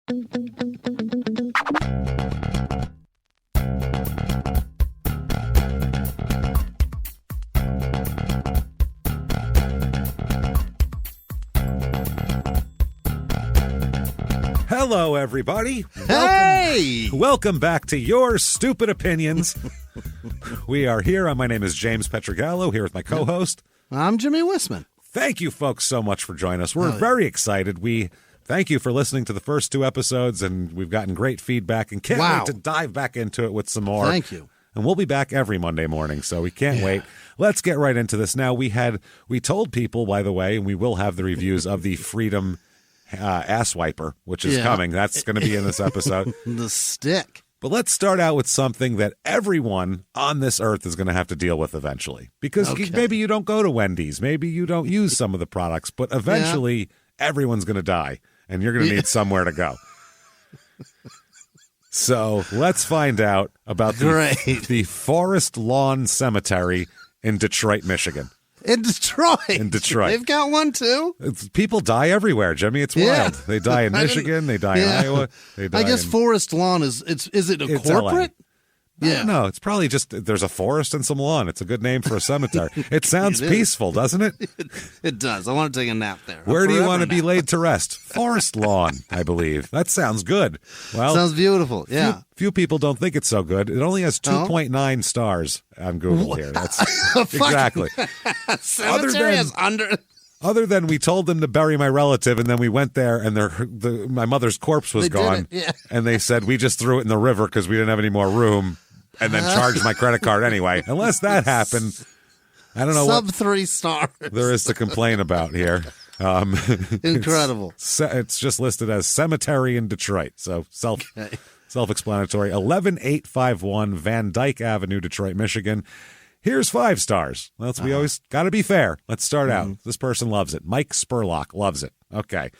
Hello, everybody. Hey! Welcome back to Your Stupid Opinions. We are here. My name is James Pietragallo, here with my co-host. I'm Jimmie Whisman. Thank you, folks, so much for joining us. We're very excited. We thank you for listening to the first 2 episodes, and we've gotten great feedback and can't wait to dive back into it with some more. Thank you. And we'll be back every Monday morning, so we can't wait. Let's get right into this. Now, we told people, by the way, and we will have the reviews of the Freedom ass wiper, which is coming. That's going to be in this episode. The stick. But let's start out with something that everyone on this earth is going to have to deal with eventually. Because maybe you don't go to Wendy's. Maybe you don't use some of the products. But eventually, everyone's going to die. And you're going to need somewhere to go. So let's find out about the Forest Lawn Cemetery in Detroit, Michigan. In Detroit. They've got one, too? People die everywhere, Jimmy. It's wild. They die in Michigan. They die in Iowa. They die I guess Forest Lawn is it a corporate? I don't know. It's probably just there's a forest and some lawn. It's a good name for a cemetery. It sounds peaceful, doesn't it? It does. I want to take a nap there. Where do you want to be laid to rest? Forest lawn, I believe. That sounds good. Well, sounds beautiful. Yeah. Few people don't think it's so good. It only has 2.9 stars on Google here. That's exactly. Cemetery is under. Other than we told them to bury my relative, and then we went there, and my mother's corpse was gone, and they said we just threw it in the river because we didn't have any more room, and then charged my credit card anyway. Unless that happened, I don't know what 3 stars there is to complain about here. Incredible. It's just listed as cemetery in Detroit, so self-explanatory. 11851 Van Dyke Avenue, Detroit, Michigan. Here's 5 stars. We always got to be fair. Let's start out. This person loves it. Mike Spurlock loves it. Okay.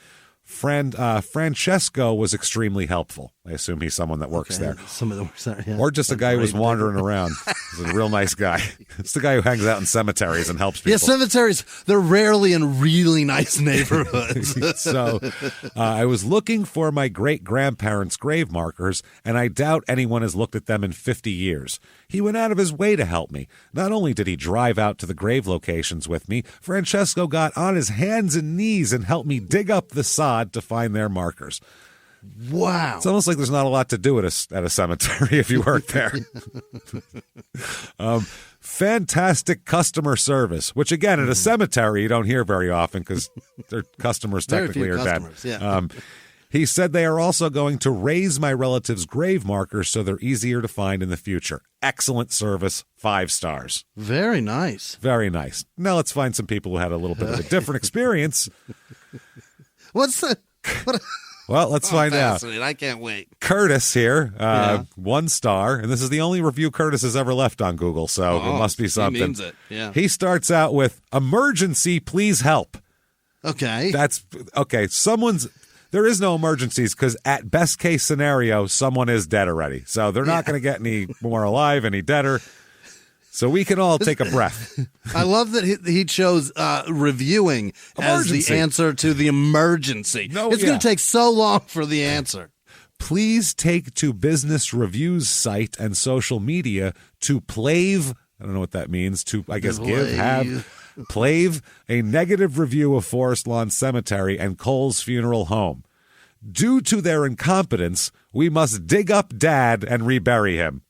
Francesco was extremely helpful. I assume he's someone that works there. Someone that works there, yeah. Or just a guy who was wandering around. He's a real nice guy. It's the guy who hangs out in cemeteries and helps people. Yeah, cemeteries, they're rarely in really nice neighborhoods. So I was looking for my great-grandparents' grave markers, and I doubt anyone has looked at them in 50 years. He went out of his way to help me. Not only did he drive out to the grave locations with me, Francesco got on his hands and knees and helped me dig up the sod to find their markers. Wow. It's almost like there's not a lot to do at a cemetery if you work there. Fantastic customer service, which, again, at a cemetery you don't hear very often because their customers technically are dead. Yeah. He said they are also going to raise my relative's grave markers so they're easier to find in the future. Excellent service, 5 stars. Very nice. Very nice. Now let's find some people who had a little bit of a different experience. What's the... Well, let's find out. I can't wait. Curtis here, 1 star, and this is the only review Curtis has ever left on Google, so it must be something. He means it, yeah. He starts out with, emergency, please help. Okay. That's, okay, there is no emergencies because at best case scenario, someone is dead already. So they're not going to get any more alive, any deader. So we can all take a breath. I love that he chose reviewing as the answer to the emergency. It's going to take so long for the answer. Please take to Business Review's site and social media to plave, I don't know what that means, to, I guess, plave a negative review of Forest Lawn Cemetery and Cole's Funeral Home. Due to their incompetence, we must dig up Dad and rebury him.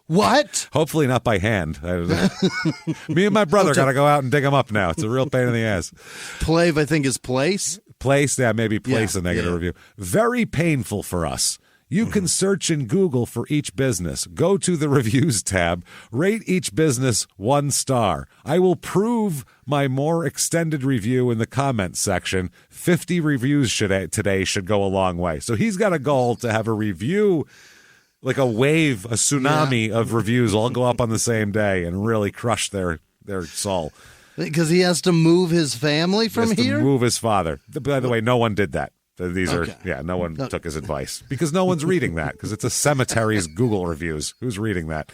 What? Hopefully not by hand. Me and my brother got to go out and dig him up now. It's a real pain in the ass. Plave, I think, is place. Place, maybe place a negative review. Very painful for us. You can search in Google for each business. Go to the reviews tab. Rate each business 1 star. I will prove my more extended review in the comments section. 50 reviews today should go a long way. So he's got a goal to have a review, like a wave, a tsunami of reviews all go up on the same day and really crush their soul. Because he has to move his family from here? He has to move his father. By the way, no one did that. No one took his advice because no one's reading that because it's a cemetery's Google reviews. Who's reading that?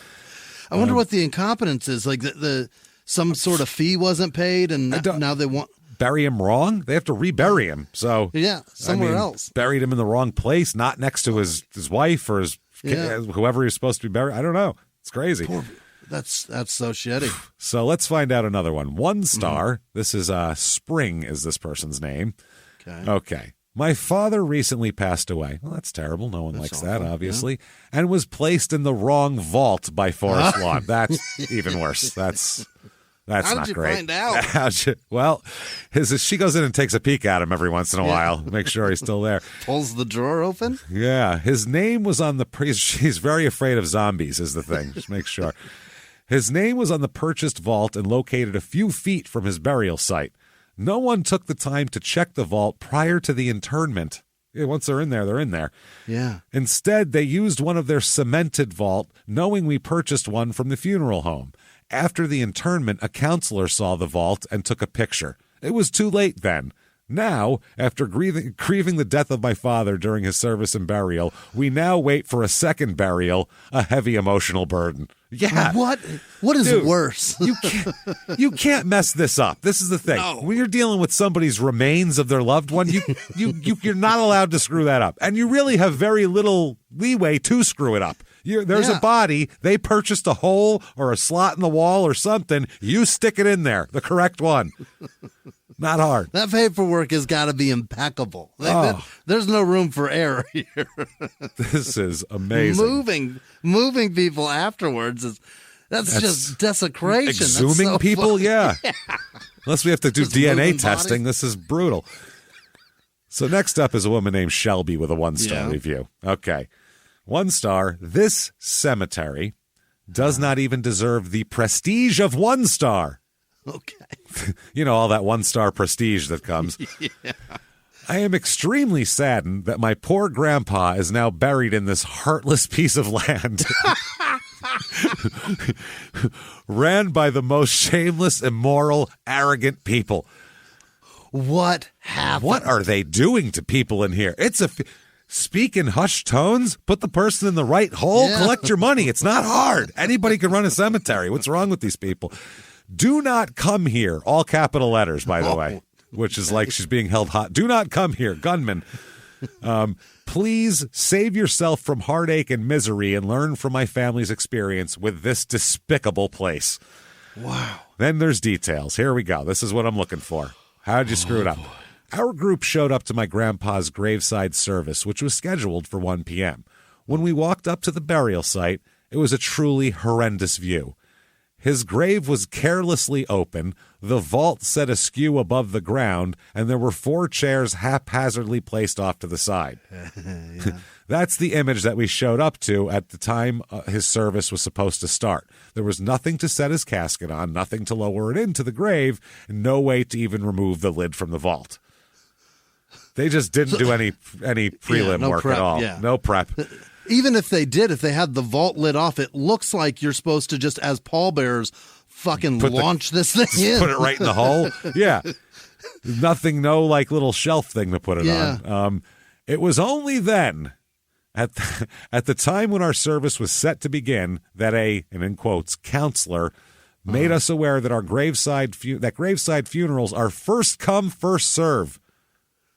I wonder what the incompetence is. Like some sort of fee wasn't paid and now they want. bury him wrong. They have to rebury him. So somewhere else. Buried him in the wrong place, not next to his wife or his whoever he's supposed to be buried. I don't know. It's crazy. That's so shitty. So let's find out another one. 1 star. This is Spring is this person's name. Okay. My father recently passed away. Well, that's terrible. No one likes that, obviously. Yeah. And was placed in the wrong vault by Forest Lawn. That's even worse. That's not great. How did you find out? Well, she goes in and takes a peek at him every once in a while, make sure he's still there. Pulls the drawer open? Yeah. His name was on the... He's very afraid of zombies is the thing. Just make sure. His name was on the purchased vault and located a few feet from his burial site. No one took the time to check the vault prior to the internment. Once they're in there, they're in there. Yeah. Instead, they used one of their cemented vault, knowing we purchased one from the funeral home. After the internment, a counselor saw the vault and took a picture. It was too late then. Now, after grieving the death of my father during his service and burial, we now wait for a second burial, a heavy emotional burden. Yeah. What is worse? You can't mess this up. This is the thing. No. When you're dealing with somebody's remains of their loved one, you're not allowed to screw that up. And you really have very little leeway to screw it up. There's a body. They purchased a hole or a slot in the wall or something. You stick it in there, the correct one. Not hard. That paperwork has got to be impeccable. There's no room for error here. This is amazing. Moving people afterwards that's just desecration. Exhuming people, yeah. Unless we have to do just DNA testing, this is brutal. So next up is a woman named Shelby with a 1-star review. Okay. 1 star. This cemetery does not even deserve the prestige of 1 star. Okay. You know, all that 1-star prestige that comes. Yeah. I am extremely saddened that my poor grandpa is now buried in this heartless piece of land. Ran by the most shameless, immoral, arrogant people. What happened? What are they doing to people in here? Speak in hushed tones, put the person in the right hole, collect your money. It's not hard. Anybody can run a cemetery. What's wrong with these people? Do not come here. All capital letters, by the way, which is like she's being held hot. Do not come here, gunman. Please save yourself from heartache and misery and learn from my family's experience with this despicable place. Wow. Then there's details. Here we go. This is what I'm looking for. How'd you screw it up? Boy. Our group showed up to my grandpa's graveside service, which was scheduled for 1 p.m. When we walked up to the burial site, it was a truly horrendous view. His grave was carelessly open, the vault set askew above the ground, and there were 4 chairs haphazardly placed off to the side. That's the image that we showed up to at the time his service was supposed to start. There was nothing to set his casket on, nothing to lower it into the grave, and no way to even remove the lid from the vault. They just didn't do any prelim work prep, at all. Yeah. No prep. Even if they did, if they had the vault lid off, it looks like you're supposed to just, as pallbearers, fucking launch this thing in. Put it right in the hole. Yeah. Nothing, no like little shelf thing to put it on. It was only then, at the time when our service was set to begin, that and in quotes, counselor made us aware that our graveside funerals are first come, first serve.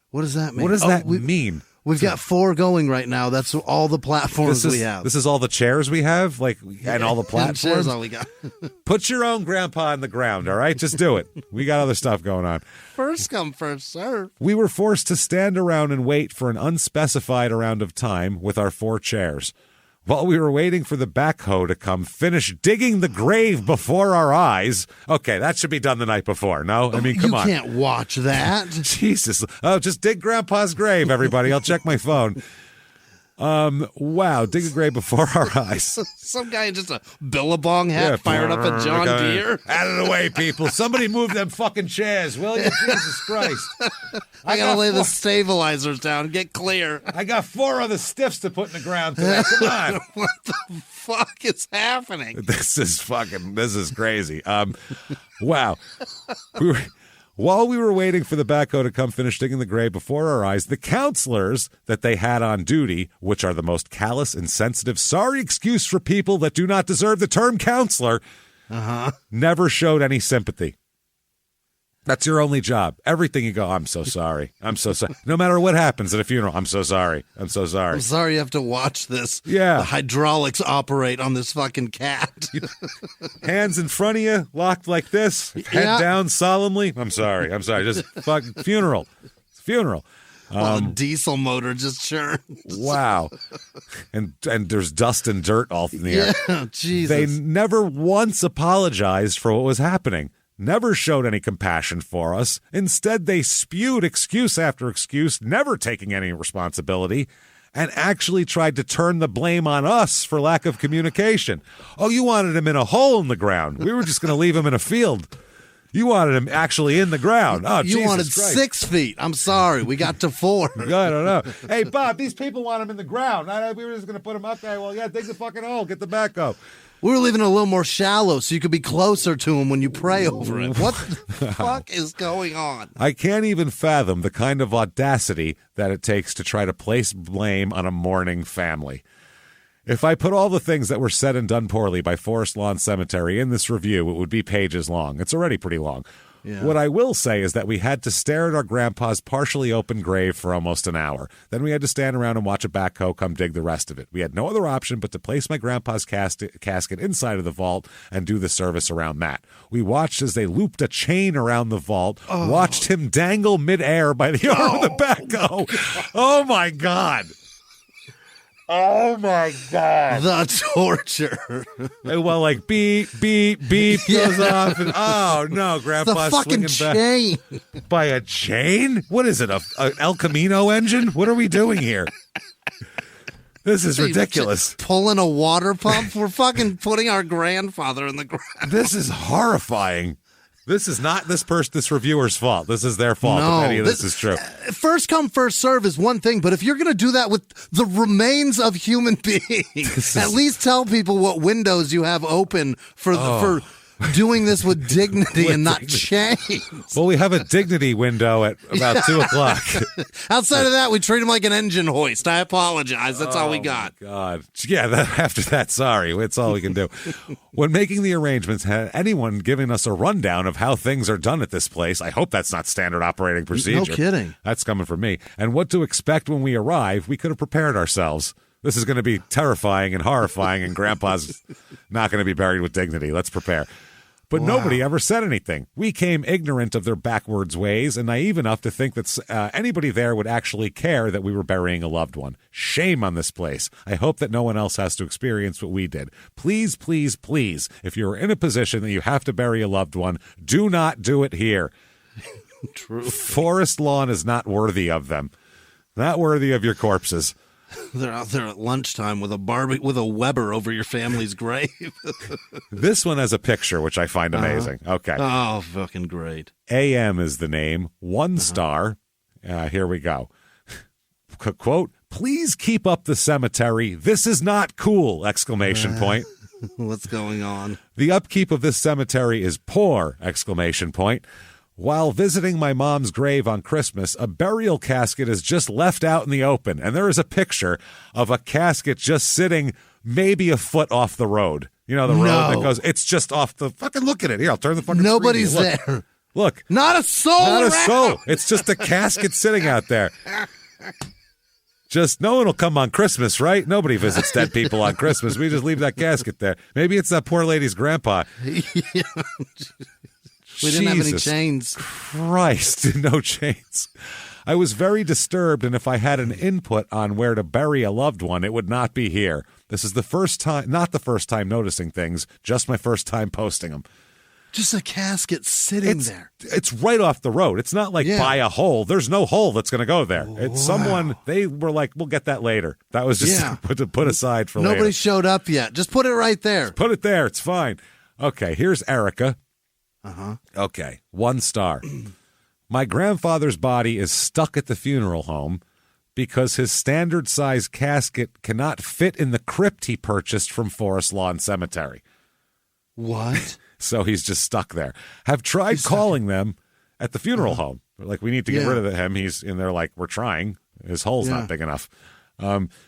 What does that mean? What does that mean? We've got 4 going right now. That's all the platforms we have. This is all the chairs we have, and all the platforms. Chairs all we got. Put your own grandpa in the ground, all right? Just do it. We got other stuff going on. First come, first serve. We were forced to stand around and wait for an unspecified amount of time with our 4 chairs. While we were waiting for the backhoe to come finish digging the grave before our eyes. Okay, that should be done the night before. No? I mean, come on. You can't watch that. Jesus. Oh, just dig Grandpa's grave, everybody. I'll check my phone. Wow, dig a grave before our eyes. Some guy in just a Billabong hat fired up a John Deere. Out of the way, people. Somebody move them fucking chairs, will you? Jesus Christ. I gotta lay the stabilizers down. Get clear. I got 4 other stiffs to put in the ground today. Come on. What the fuck is happening? This is crazy. Wow. While we were waiting for the backhoe to come finish digging the grave before our eyes, the counselors that they had on duty, which are the most callous, insensitive, sorry excuse for people that do not deserve the term counselor, never showed any sympathy. That's your only job. Everything you go, I'm so sorry. I'm so sorry. No matter what happens at a funeral, I'm so sorry. I'm so sorry. I'm sorry you have to watch this. Yeah. The hydraulics operate on this fucking cat. Hands in front of you, locked like this, head down solemnly. I'm sorry. Just fucking funeral. Funeral. While a diesel motor just churns. Wow. And there's dust and dirt all in the air. Yeah, Jesus. They never once apologized for what was happening. Never showed any compassion for us. Instead, they spewed excuse after excuse, never taking any responsibility, and actually tried to turn the blame on us for lack of communication. Oh, you wanted him in a hole in the ground. We were just going to leave him in a field. You wanted him actually in the ground. Oh, you Jesus wanted Christ. 6 feet. I'm sorry. We got to 4. I don't know. Hey, Bob, these people want him in the ground. We were just going to put him up there. Well, yeah, dig the fucking hole. Get the backhoe. We were leaving it a little more shallow so you could be closer to him when you pray over it. What the fuck is going on? I can't even fathom the kind of audacity that it takes to try to place blame on a mourning family. If I put all the things that were said and done poorly by Forest Lawn Cemetery in this review, it would be pages long. It's already pretty long. Yeah. What I will say is that we had to stare at our grandpa's partially open grave for almost an hour. Then we had to stand around and watch a backhoe come dig the rest of it. We had no other option but to place my grandpa's casket inside of the vault and do the service around that. We watched as they looped a chain around the vault, watched him dangle midair by the arm of the backhoe. Oh, my God. Oh, my God. The torture. Well, like, beep, beep, beep goes off. And, oh, no, Grandpa's the fucking swinging chain. Back. By a chain? What is it, a El Camino engine? What are we doing here? This is ridiculous. Pulling a water pump? We're fucking putting our grandfather in the ground. This is horrifying. This is not this reviewer's fault. This is their fault if any of this is true. First come, first serve is one thing, but if you're going to do that with the remains of human beings, at least tell people what windows you have open for doing this with dignity and not chains. Well, we have a dignity window at about 2 o'clock. Outside of that, we treat him like an engine hoist. I apologize. That's all we got. God. Yeah, after that, sorry. That's all we can do. When making the arrangements, had anyone given us a rundown of how things are done at this place? I hope that's not standard operating procedure. No kidding. That's coming from me. And what to expect when we arrive, we could have prepared ourselves. This is going to be terrifying and horrifying, and Grandpa's not going to be buried with dignity. Let's prepare. But nobody ever said anything. We came ignorant of their backwards ways and naive enough to think that anybody there would actually care that we were burying a loved one. Shame on this place. I hope that no one else has to experience what we did. Please, please, please, if you're in a position that you have to bury a loved one, do not do it here. True. Forest Lawn is not worthy of them. Not worthy of your corpses. They're out there at lunchtime with a Weber over your family's grave. This one has a picture, which I find amazing. Okay. Oh, fucking great. AM is the name. 1 star. Here we go. Quote, please keep up the cemetery. This is not cool! Exclamation point. What's going on? The upkeep of this cemetery is poor! Exclamation point. While visiting my mom's grave on Christmas, a burial casket is just left out in the open, and there is a picture of a casket just sitting maybe a foot off the road. You know, the road that goes, it's just off the, fucking look at it. Here, I'll turn the fucking Nobody's screen. There. Look. Not a soul Not around. a soul. It's just a casket sitting out there. Just, no one will come on Christmas, right? Nobody visits dead people on Christmas. We just leave that casket there. Maybe it's that poor lady's grandpa. Yeah. We didn't have any chains. Christ, no chains. I was very disturbed, and if I had an input on where to bury a loved one, it would not be here. This is the first time, not the first time noticing things, just my first time posting them. Just a casket sitting there. It's right off the road. It's not like by a hole. There's no hole that's going to go there. It's someone, they were like, we'll get that later. That was just put aside for later. Nobody showed up yet. Just put it right there. Just put it there. It's fine. Okay, here's Erica. Okay, 1 star. My grandfather's body is stuck at the funeral home because his standard size casket cannot fit in the crypt he purchased from Forest Lawn Cemetery. What? So he's just stuck there. Have tried calling them at the funeral home. Like, we need to get rid of him. He's in there like, we're trying. His hole's not big enough.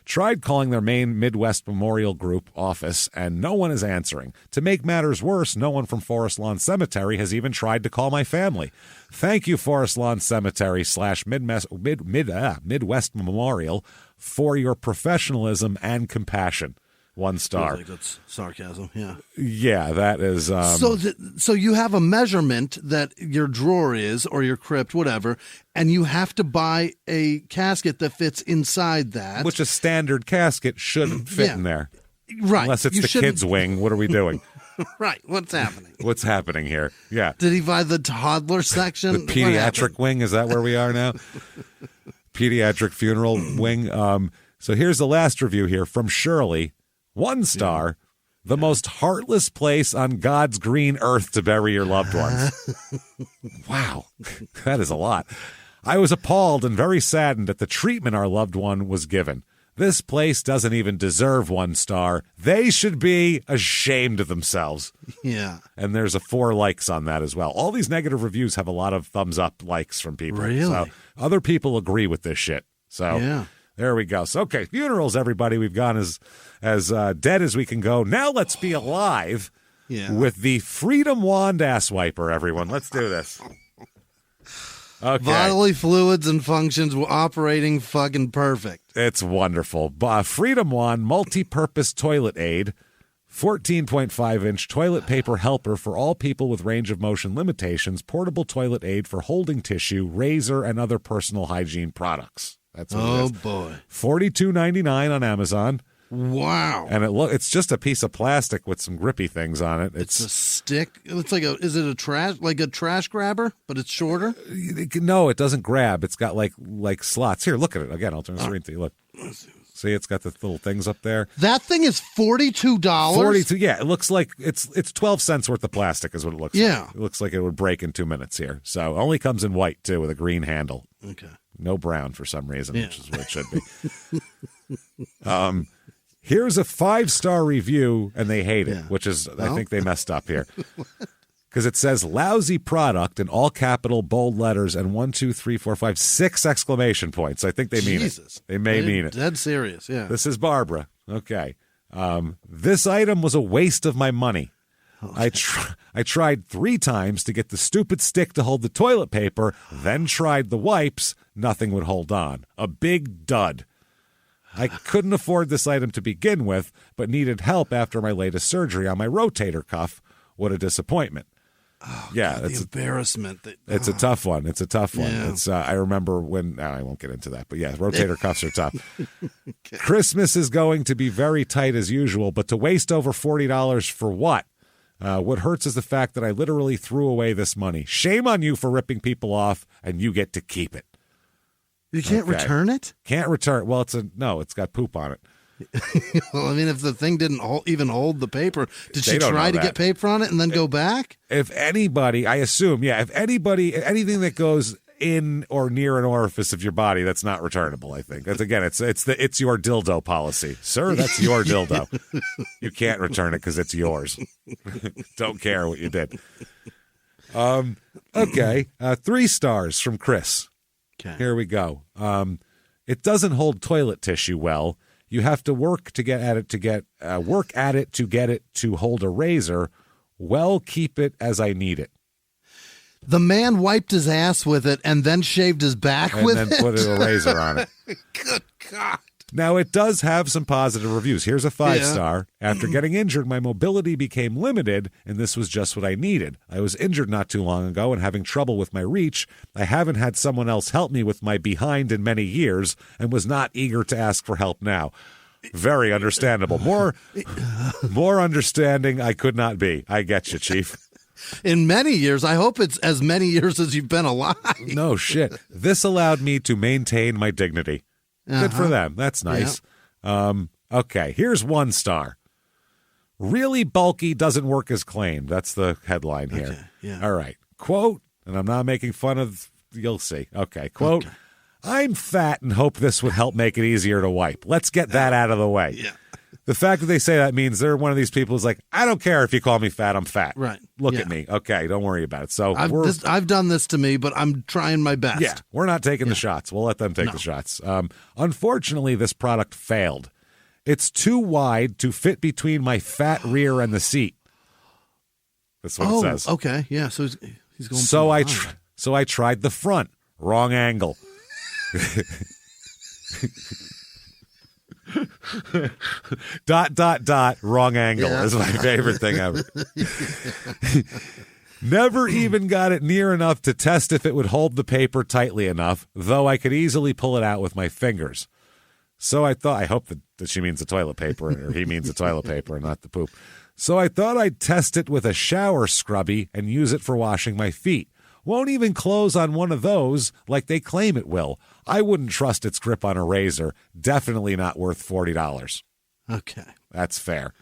Tried calling their main Midwest Memorial Group office, and no one is answering. To make matters worse, no one from Forest Lawn Cemetery has even tried to call my family. Thank you, Forest Lawn Cemetery / Midwest Memorial, for your professionalism and compassion. 1 star. I think that's sarcasm, yeah. Yeah, that is... So you have a measurement that your drawer is, or your crypt, whatever, and you have to buy a casket that fits inside that. Which a standard casket shouldn't fit in there. Right. Unless it's the kids' wing. What are we doing? Right. What's happening? What's happening here? Yeah. Did he buy the toddler section? The pediatric wing? Is that where we are now? Pediatric funeral wing. So here's the last review here from Shirley. 1 star, the most heartless place on God's green earth to bury your loved ones. Wow, that is a lot. I was appalled and very saddened at the treatment our loved one was given. This place doesn't even deserve 1 star. They should be ashamed of themselves. Yeah. And there's a 4 likes on that as well. All these negative reviews have a lot of thumbs up likes from people. Really? So other people agree with this shit. So yeah. There we go. So, okay, funerals, everybody. We've gone as dead as we can go. Now let's be alive with the Freedom Wand ass wiper, everyone. Let's do this. Okay. Bodily fluids and functions were operating fucking perfect. It's wonderful. Freedom Wand multi-purpose toilet aid, 14.5-inch toilet paper helper for all people with range of motion limitations, portable toilet aid for holding tissue, razor, and other personal hygiene products. That's what it is. Boy. $42.99 on Amazon. Wow. And it's just a piece of plastic with some grippy things on it. It's a stick. It's like is it a trash grabber, but it's shorter? No, it doesn't grab. It's got like slots. Here, look at it. Again, I'll turn the screen to you. Look. See, it's got the little things up there. That thing is $42? $42, yeah. It looks like it's 12 cents worth of plastic is what it looks like. Yeah. It looks like it would break in 2 minutes here. So it only comes in white, too, with a green handle. Okay. No brown for some reason, which is what it should be. Here's a 5-star review, and they hate it, which is, I think they messed up here. Because it says lousy product in all capital, bold letters, and 1, 2, 3, 4, 5, 6 exclamation points. I think they mean it. They may mean it. Dead serious, yeah. This is Barbara. Okay. This item was a waste of my money. I tried 3 times to get the stupid stick to hold the toilet paper, then tried the wipes. Nothing would hold on. A big dud. I couldn't afford this item to begin with, but needed help after my latest surgery on my rotator cuff. What a disappointment. Oh, yeah, God, the embarrassment. It's a tough one. It's a tough one. Yeah. It's I remember when. I won't get into that, but yeah, rotator cuffs are tough. Okay. Christmas is going to be very tight as usual, but to waste over $40 for what? What hurts is the fact that I literally threw away this money. Shame on you for ripping people off, and you get to keep it. You can't return it? Can't return. Well, it's got poop on it. Well, I mean, if the thing didn't even hold the paper, did she try to get paper on it and then go back? If anybody, I assume, if anybody, anything that goes in or near an orifice of your body, that's not returnable. I think that's it's your dildo policy, sir. That's your dildo. You can't return it because it's yours. Don't care what you did. Okay, 3 stars from Chris. Okay. Here we go. It doesn't hold toilet tissue well. You have to work at it to get it to hold a razor. Well, keep it as I need it. The man wiped his ass with it and then shaved his back with it. And then put a razor on it. Good God. Now, it does have some positive reviews. Here's a 5-star. After getting injured, my mobility became limited, and this was just what I needed. I was injured not too long ago and having trouble with my reach. I haven't had someone else help me with my behind in many years and was not eager to ask for help now. Very understandable. More understanding I could not be. I get you, Chief. In many years. I hope it's as many years as you've been alive. No shit. This allowed me to maintain my dignity. Good for them. That's nice. Yeah. Okay, here's 1 star. Really bulky, doesn't work as claimed. That's the headline here. Okay, yeah. All right. Quote, and I'm not making fun of, you'll see. Okay, quote, okay. I'm fat and hope this would help make it easier to wipe. Let's get that out of the way. Yeah. The fact that they say that means they're one of these people who's like, I don't care if you call me fat, I'm fat. Right. look at me. Okay, don't worry about it. So I've done this to me, but I'm trying my best. Yeah, we're not taking the shots. We'll let them take the shots. Unfortunately, this product failed. It's too wide to fit between my fat rear and the seat. That's what it says. Okay, yeah. So he's going. So I tried the front. Wrong angle. Wrong angle is my favorite thing ever. Never even got it near enough to test if it would hold the paper tightly enough, though I could easily pull it out with my fingers. So I hope that she means the toilet paper, or he means the toilet paper and not the poop. So I thought I'd test it with a shower scrubby and use it for washing my feet. Won't even close on one of those like they claim it will. I wouldn't trust its grip on a razor. Definitely not worth $40. Okay. That's fair.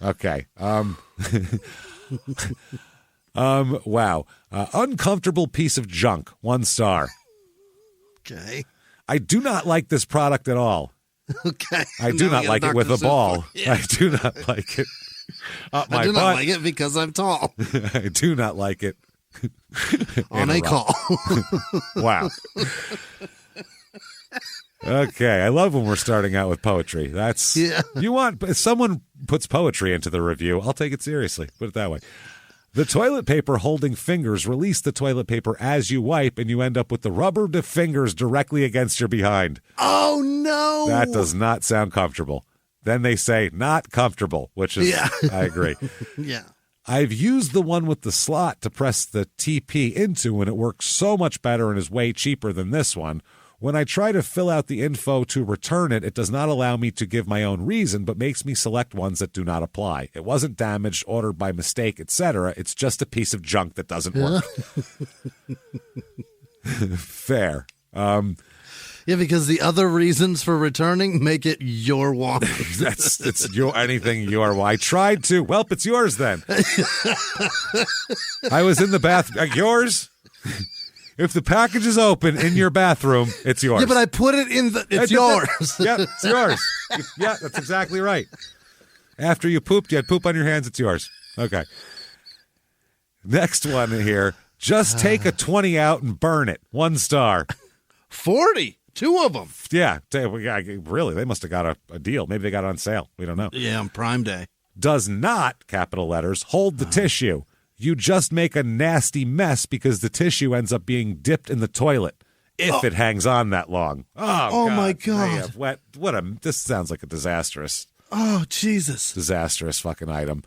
Okay. Wow. Uncomfortable piece of junk. 1 star. Okay. I do not like this product at all. Okay. I do not like it with a ball. Yeah. I do not like it. I do not like it because I'm tall. I do not like it. On a call. Wow. Okay, I love when we're starting out with poetry. That's if someone puts poetry into the review, I'll take it seriously. Put it that way. The toilet paper holding fingers release the toilet paper as you wipe, and you end up with the rubber fingers directly against your behind. Oh no! That does not sound comfortable. Then they say not comfortable, which is I agree. Yeah. I've used the one with the slot to press the TP into, and it works so much better and is way cheaper than this one. When I try to fill out the info to return it, it does not allow me to give my own reason, but makes me select ones that do not apply. It wasn't damaged, ordered by mistake, etc. It's just a piece of junk that doesn't work. Fair. Yeah, because the other reasons for returning make it your want. It's your anything your. I tried to. Well, it's yours then. I was in the bathroom. Yours? If the package is open in your bathroom, it's yours. Yeah, but I put it in the. It's yours. Yeah, it's yours. Yeah, that's exactly right. After you pooped, you had poop on your hands. It's yours. Okay. Next one here. Just take a 20 out and burn it. 1 star. 40. 2 of them. Yeah, really, they must have got a deal. Maybe they got it on sale. We don't know. Yeah, on Prime Day. Does not, capital letters, hold the tissue. You just make a nasty mess because the tissue ends up being dipped in the toilet if it hangs on that long. Oh my God. This sounds like a disastrous. Oh, Jesus. Disastrous fucking item.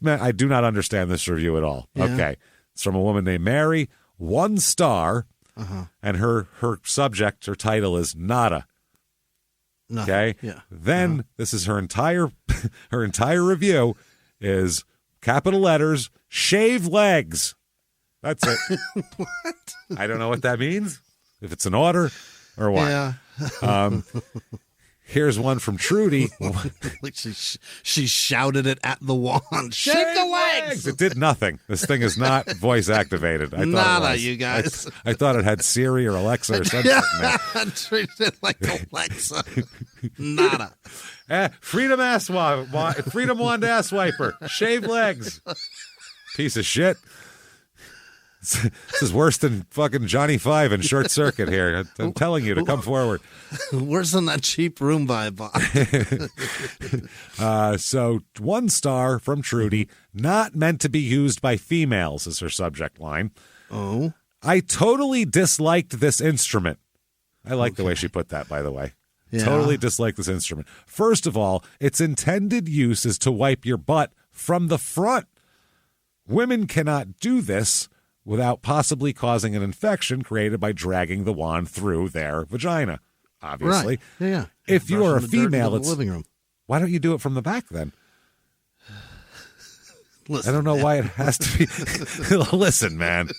I do not understand this review at all. Yeah. Okay. It's from a woman named Mary. 1 star. And her subject, her title is nada. Nothing. Okay. Yeah. Then this is her entire review is capital letters, shave legs. That's it. What? I don't know what that means. If it's an order or what. Yeah. Here's one from Trudy. Like she shouted it at the wand. Shave the legs! It did nothing. This thing is not voice activated. I thought Nada, it was. you guys. I thought it had Siri or Alexa or something. I treated it like Alexa. Nada. Freedom wand ass wiper. Shave legs. Piece of shit. This is worse than fucking Johnny Five and Short Circuit here. I'm telling you to come forward. Worse than that cheap Roomba I bought. So 1 star from Trudy. Not meant to be used by females is her subject line. Oh. I totally disliked this instrument. I like the way she put that, by the way. Yeah. Totally dislike this instrument. First of all, its intended use is to wipe your butt from the front. Women cannot do this without possibly causing an infection created by dragging the wand through their vagina, obviously. Right. Yeah. If you are a female, it's living room. Why don't you do it from the back then? Listen, I don't know why it has to be. Listen, man.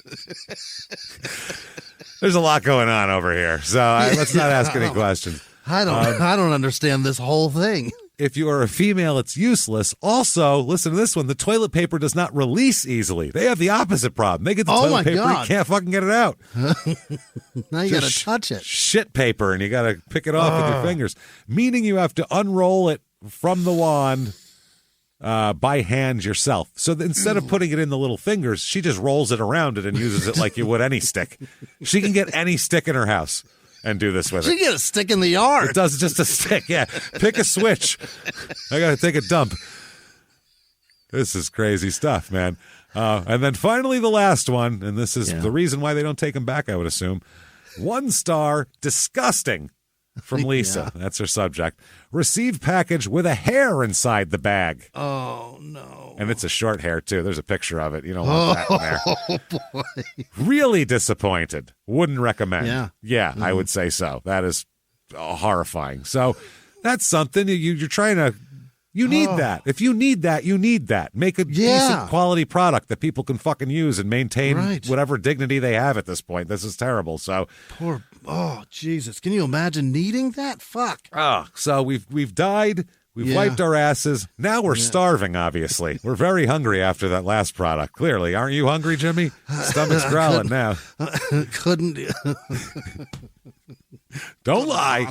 There's a lot going on over here, so let's not ask any questions. I don't understand this whole thing. If you are a female, it's useless. Also, listen to this one. The toilet paper does not release easily. They have the opposite problem. They get the toilet paper, you can't fucking get it out. Now you got to touch it. Shit paper, and you got to pick it off with your fingers. Meaning you have to unroll it from the wand by hand yourself. So instead of putting it in the little fingers, she just rolls it around it and uses it like you would any stick. She can get any stick in her house and do this with it. She can get a stick in the yard. It does just a stick, yeah. Pick a switch. I got to take a dump. This is crazy stuff, man. And then finally the last one, and this is the reason why they don't take them back, I would assume. 1 star, disgusting, from Lisa. That's her subject. Received package with a hair inside the bag. Oh, no. And it's a short hair, too. There's a picture of it. You don't want that in there. Oh, boy. Really disappointed. Wouldn't recommend. Yeah. I would say so. That is horrifying. So that's something you're trying to... You need that. If you need that, you need that. Make a decent quality product that people can fucking use and maintain whatever dignity they have at this point. This is terrible. So oh, Jesus. Can you imagine needing that? Fuck. Oh, so we've died. We've wiped our asses. Now we're starving, obviously. We're very hungry after that last product. Clearly. Aren't you hungry, Jimmy? Stomach's growling now. Couldn't. Don't lie.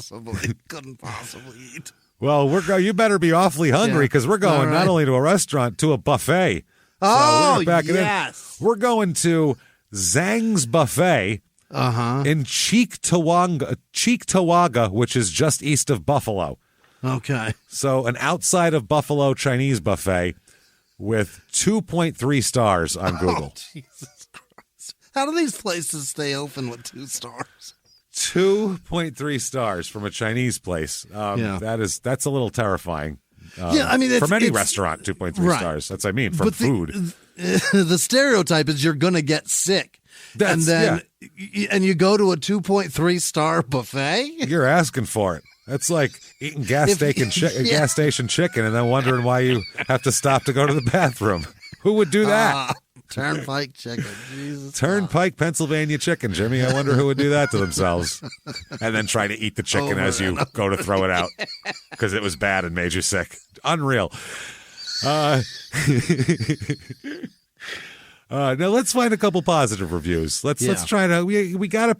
Couldn't possibly eat. Well, you better be awfully hungry because we're going not only to a restaurant, to a buffet. Oh, yes. We're going to Zhang's Buffet in Cheektowaga, which is just east of Buffalo. Okay. So an outside of Buffalo Chinese buffet with 2.3 stars on Google. Oh, Jesus Christ. How do these places stay open with 2 stars? 2.3 stars from a Chinese place. That's a little terrifying. I mean, from any restaurant, 2.3 stars. That's what I mean, from food. The stereotype is you're going to get sick. And you go to a 2.3 star buffet? You're asking for it. That's like eating gas station chicken and then wondering why you have to stop to go to the bathroom. Who would do that? Turnpike chicken. Jesus. Turnpike, Pennsylvania chicken, Jimmy. I wonder who would do that to themselves. And then try to eat the chicken as you go to throw it out because it was bad and made you sick. Unreal. Now let's find a couple positive reviews. Let's try to. We gotta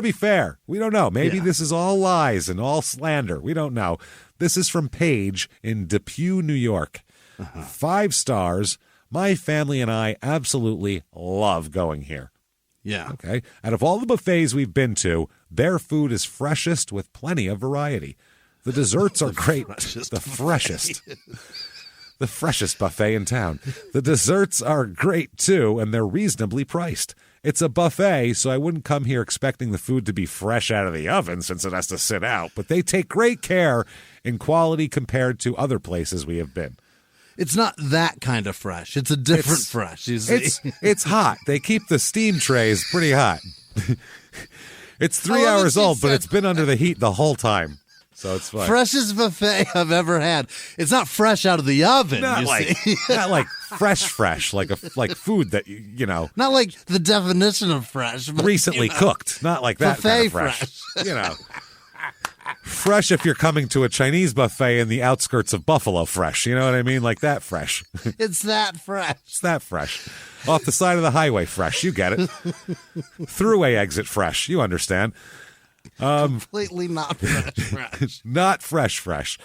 be fair. We don't know. Maybe this is all lies and all slander. We don't know. This is from Paige in Depew, New York. 5 stars. My family and I absolutely love going here. Yeah. Okay. Out of all the buffets we've been to, their food is freshest with plenty of variety. The desserts are great. The freshest buffet in town. The desserts are great too, and they're reasonably priced. It's a buffet, so I wouldn't come here expecting the food to be fresh out of the oven since it has to sit out, but they take great care in quality compared to other places we have been. It's not that kind of fresh. It's a different fresh, you see. It's hot. They keep the steam trays pretty hot. It's 3 hours old, but it's been under the heat the whole time. So it's fine. Freshest buffet I've ever had. It's not fresh out of the oven. Not like fresh, like food that you know. Not like the definition of fresh. But, recently cooked. Not like that buffet kind of fresh. You know. Fresh if you're coming to a Chinese buffet in the outskirts of Buffalo fresh. You know what I mean? Like that fresh. It's that fresh. It's that fresh. Off the side of the highway fresh. You get it. Throughway exit fresh. You understand. Completely not fresh. Not fresh.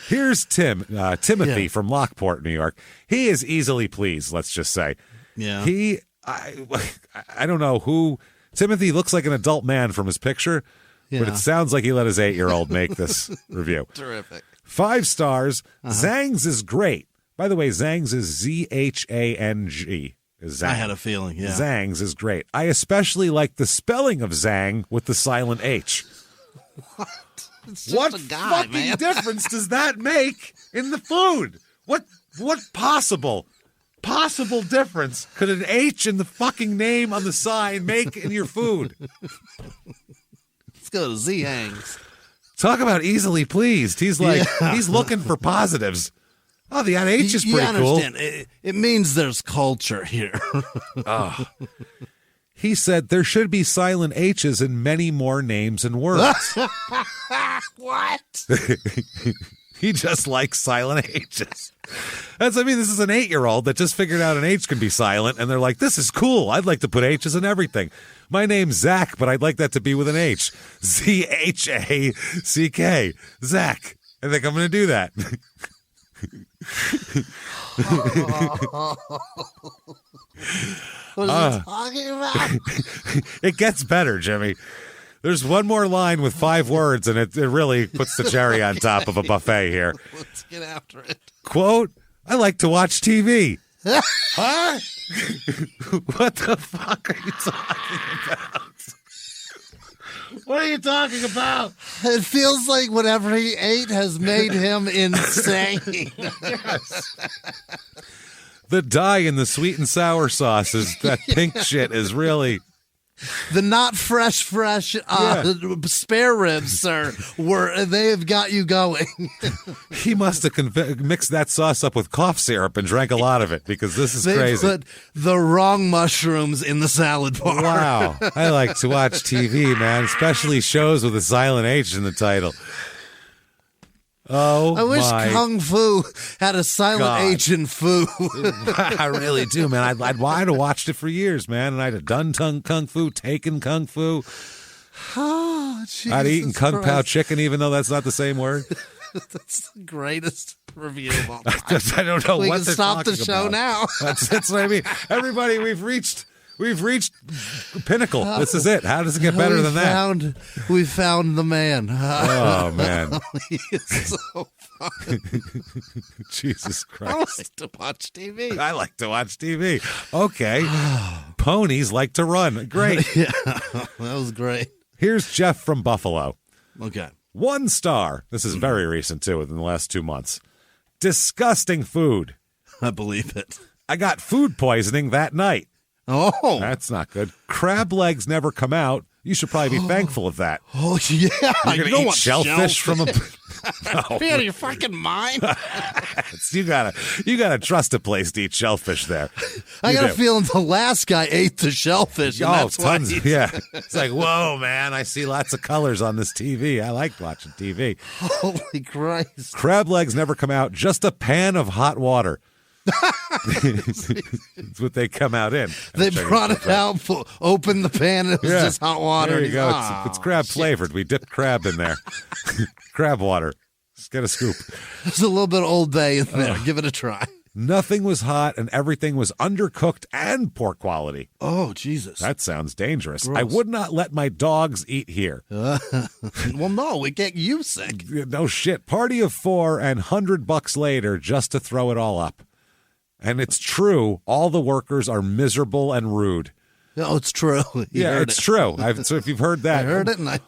Here's Timothy from Lockport, New York. He is easily pleased, let's just say. Yeah. I don't know who. Timothy looks like an adult man from his picture. Yeah. But it sounds like he let his 8-year-old make this review. Terrific. 5 stars. Zhang's is great. By the way, Zhang's is Z-H-A-N-G. Zhang. I had a feeling, yeah. Zhang's is great. I especially like the spelling of Zhang with the silent H. What? What fucking difference does that make in the food? What possible difference could an H in the fucking name on the sign make in your food? Let's go to Z-Hangs. Talk about easily pleased. He's like, he's looking for positives. Oh, the H is pretty cool. It means there's culture here. He said there should be silent H's in many more names and words. What? He just likes silent H's. This is an 8-year-old that just figured out an H can be silent, and they're like, this is cool. I'd like to put H's in everything. My name's Zach, but I'd like that to be with an H. Z-H-A-C-K. Zach. I think I'm going to do that. What is he talking about? It gets better, Jimmy. There's one more line with 5 words, and it really puts the cherry on top of a buffet here. Let's get after it. Quote, I like to watch TV. Huh? What the fuck are you talking about? What are you talking about? It feels like whatever he ate has made him insane. Yes. The dye in the sweet and sour sauce is that pink shit is really... The not fresh spare ribs, sir, they have got you going. He must have mixed that sauce up with cough syrup and drank a lot of it, because this is crazy. They put the wrong mushrooms in the salad bar. Wow. I like to watch TV, man, especially shows with a silent H in the title. Oh, I wish Kung Fu had a silent H in Fu. I really do, man. I'd have watched it for years, man, and I'd have done Kung Fu, taken Kung Fu. Oh, Jesus I'd eaten Kung Christ. Pao chicken, even though that's not the same word. That's the greatest review of all time. I don't know we what can they're stop the talking show about. now. That's what I mean. Everybody, we've reached pinnacle. This is it. How does it get better than that? We found the man. Oh, man. He is so funny. Jesus I Christ. like to watch TV. I like to watch TV. Okay. Ponies like to run. Great. Yeah, that was great. Here's Jeff from Buffalo. Okay. 1 star. This is very recent, too, within the last 2 months. Disgusting food. I believe it. I got food poisoning that night. Oh. That's not good. Crab legs never come out. You should probably be thankful of that. Oh, yeah. You're going to eat shellfish from a... No. Be out of your fucking mind. You gotta trust a place to eat shellfish there. I got a feeling the last guy ate the shellfish. And that's tons. why Yeah. It's like, whoa, man, I see lots of colors on this TV. I like watching TV. Holy Christ. Crab legs never come out, just a pan of hot water. It's what they come out in. They brought it out, opened the pan, and it was just hot water. There you go. It's crab flavored. We dipped crab in there. Crab water. Just get a scoop. There's a little bit of Old Bay in there. Give it a try. Nothing was hot and everything was undercooked and poor quality. Oh, Jesus. That sounds dangerous. Gross. I would not let my dogs eat here. Well, no, we get you sick. No shit. Party of 4 and $100 later just to throw it all up. And it's true. All the workers are miserable and rude. No, it's true. It's true. So if you've heard that. I heard it and I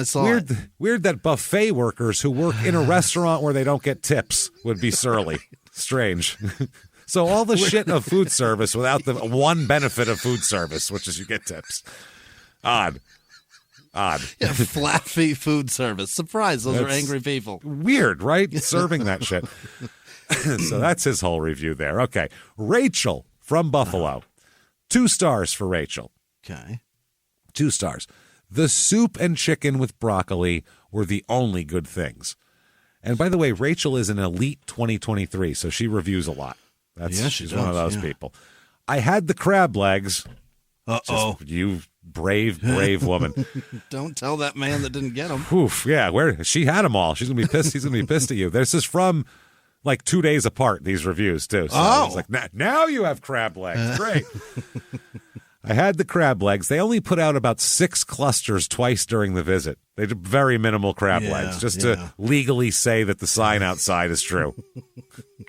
saw it. Weird that buffet workers who work in a restaurant where they don't get tips would be surly. Strange. So all the shit of food service without the one benefit of food service, which is you get tips. Odd. Yeah, flat fee food service. Surprise, those are angry people. Weird, right? Serving that shit. So that's his whole review there. Okay. Rachel from Buffalo. 2 stars for Rachel. Okay. 2 stars. The soup and chicken with broccoli were the only good things. And by the way, Rachel is an elite 2023, so she reviews a lot. She's one of those people. I had the crab legs. Uh-oh. You brave woman. Don't tell that man that didn't get them. Oof, yeah, she had them all. She's going to be pissed. He's going to be pissed at you. This is from like 2 days apart, these reviews, too. So I was like, now you have crab legs. Great. I had the crab legs. They only put out about 6 clusters twice during the visit. They did very minimal crab legs, just to legally say that the sign outside is true.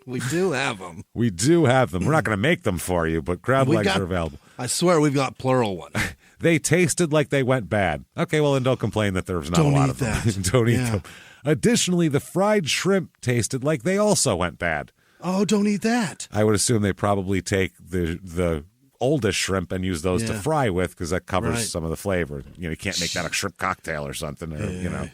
We do have them. We do have them. We're not going to make them for you, but crab legs are available. I swear we've got plural ones. They tasted like they went bad. Okay, well, then don't complain that there's not a lot of them. Don't eat them. Additionally, the fried shrimp tasted like they also went bad. Oh, don't eat that. I would assume they probably take the oldest shrimp and use those to fry with, because that covers some of the flavor. You can't make that a shrimp cocktail or something, or something.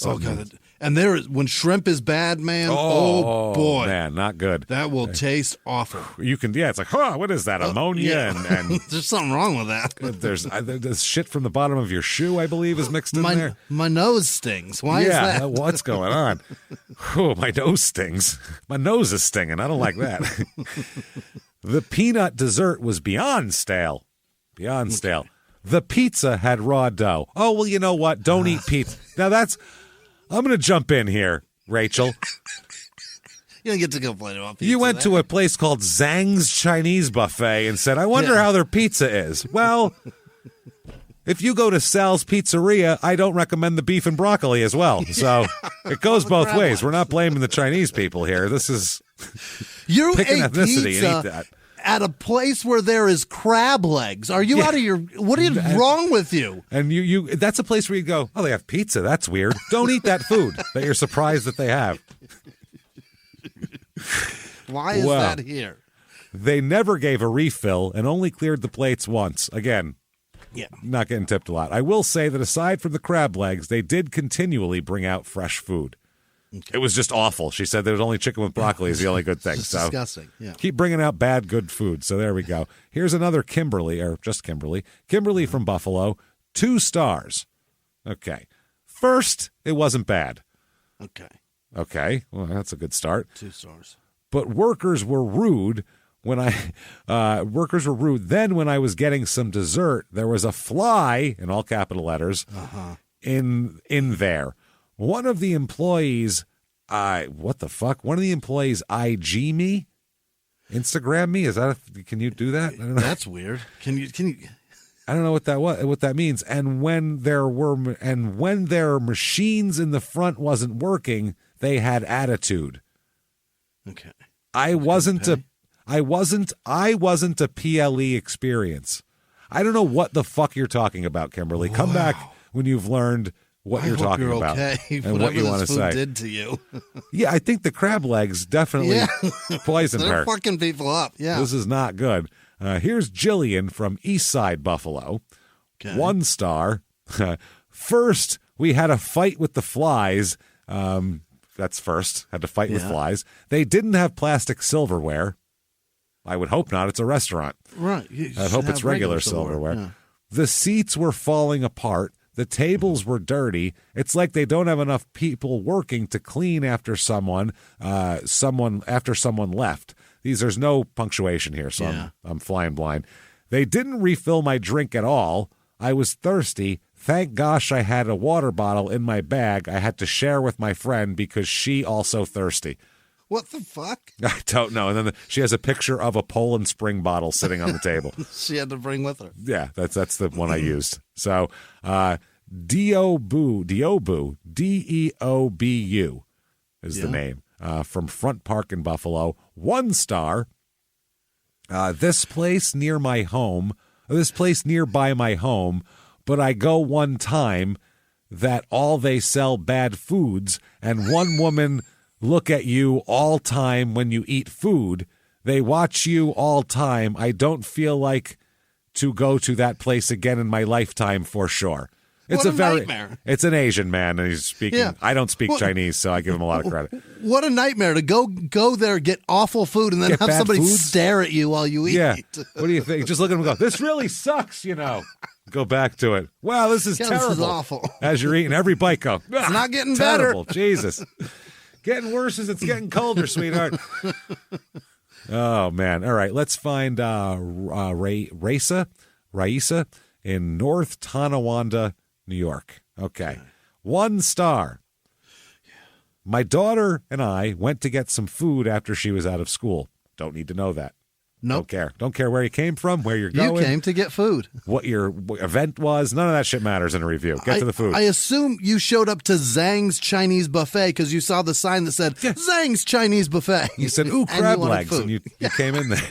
Oh, God. And when shrimp is bad, man, oh boy. Man, not good. That will taste awful. You can, it's like, what is that, ammonia? And there's something wrong with that. There's shit from the bottom of your shoe, I believe, is mixed in there. My nose stings. Why is that? Yeah, what's going on? Oh, my nose stings. My nose is stinging. I don't like that. The peanut dessert was beyond stale. Beyond stale. The pizza had raw dough. Oh, well, you know what? Don't eat pizza. Now I'm going to jump in here, Rachel. You don't get to complain about pizza. You went to a place called Zhang's Chinese Buffet and said, I wonder how their pizza is. Well, if you go to Sal's Pizzeria, I don't recommend the beef and broccoli as well. So it goes both ways. We're not blaming the Chinese people here. This is pick an ethnicity and eat that. At a place where there is crab legs. Are you out of your... What is wrong with you? And you that's a place where you go, oh, they have pizza. That's weird. Don't eat that food that you're surprised that they have. Why is that here? They never gave a refill and only cleared the plates once. Again, not getting tipped a lot. I will say that aside from the crab legs, they did continually bring out fresh food. Okay. It was just awful. She said there was only chicken with broccoli is the only good thing. So disgusting. Yeah. Keep bringing out bad, good food. So there we go. Here's another Kimberly, or just Kimberly. Kimberly from Buffalo, 2 stars. Okay. First, it wasn't bad. Okay. Well, that's a good start. 2 stars. But workers were rude when workers were rude. Then when I was getting some dessert, there was a fly, in all capital letters, in there. One of the employees, what the fuck? One of the employees IG me, Instagram me. Is that? Can you do that? I don't know. That's weird. Can you? I don't know what that means. And when their machines in the front wasn't working, they had attitude. Okay. I wasn't a PLE experience. I don't know what the fuck you're talking about, Kimberly. Come back when you've learned what you're talking about and what you want to say. Did to you? Yeah, I think the crab legs definitely poisoned her. They're fucking people up. Yeah, this is not good. Here's Jillian from Eastside Buffalo. Okay. 1 star. First, we had a fight with the flies. That's first. Had to fight with flies. They didn't have plastic silverware. I would hope not. It's a restaurant. Right. I'd hope it's regular silverware. Yeah. The seats were falling apart. The tables were dirty. It's like they don't have enough people working to clean after someone left. There's no punctuation here, so I'm flying blind. They didn't refill my drink at all. I was thirsty. Thank gosh I had a water bottle in my bag I had to share with my friend because she also thirsty. What the fuck? I don't know. And then she has a picture of a Poland Spring bottle sitting on the table. She had to bring with her. Yeah, that's the one I used. So, Deobu, Deobu is the name, from Front Park in Buffalo. 1 star. This place nearby my home, but I go one time that all they sell bad foods, and one woman look at you all time when you eat food. They watch you all time. I don't feel like to go to that place again in my lifetime for sure. It's what a nightmare. It's an Asian man, and he's speaking. Yeah. I don't speak Chinese, so I give him a lot of credit. What a nightmare to go there, get awful food, and then have somebody stare at you while you eat. Yeah. What do you think? Just look at him and go, this really sucks, Go back to it. Wow, this is terrible. This is awful. As you're eating, every bite go, it's not getting terrible. better. Jesus. Getting worse as it's getting colder, sweetheart. Oh, man. All right, let's find Raisa in North Tonawanda, New York. Okay. 1 star. My daughter and I went to get some food after she was out of school. Don't need to know that. Nope. Don't care where you came from, where you're going. You came to get food. What your event was. None of that shit matters in a review. Get to the food. I assume you showed up to Zhang's Chinese Buffet because you saw the sign that said, Zhang's Chinese Buffet. You said, ooh, crab legs, and you came in there.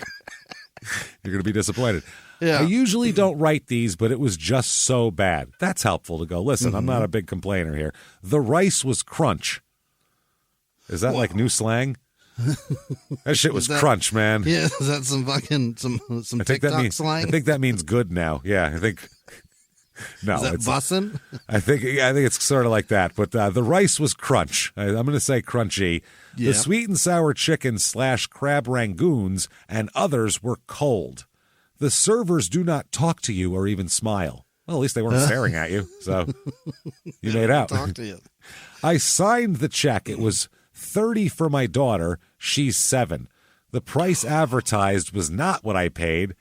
You're going to be disappointed. Yeah. I usually don't write these, but it was just so bad. That's helpful to go, listen, I'm not a big complainer here. The rice was crunch. Is that like new slang? That shit was crunch, man. Yeah, is that some fucking some TikTok slang? I think that means good now. Yeah, I think. No, is that bussin'? I think it's sort of like that. But the rice was crunch. I'm going to say crunchy. Yeah. The sweet and sour chicken / crab rangoons and others were cold. The servers do not talk to you or even smile. Well, at least they weren't staring at you, so you made out. Talk to you. I signed the check. It was $30 for my daughter. She's 7. The price advertised was not what I paid,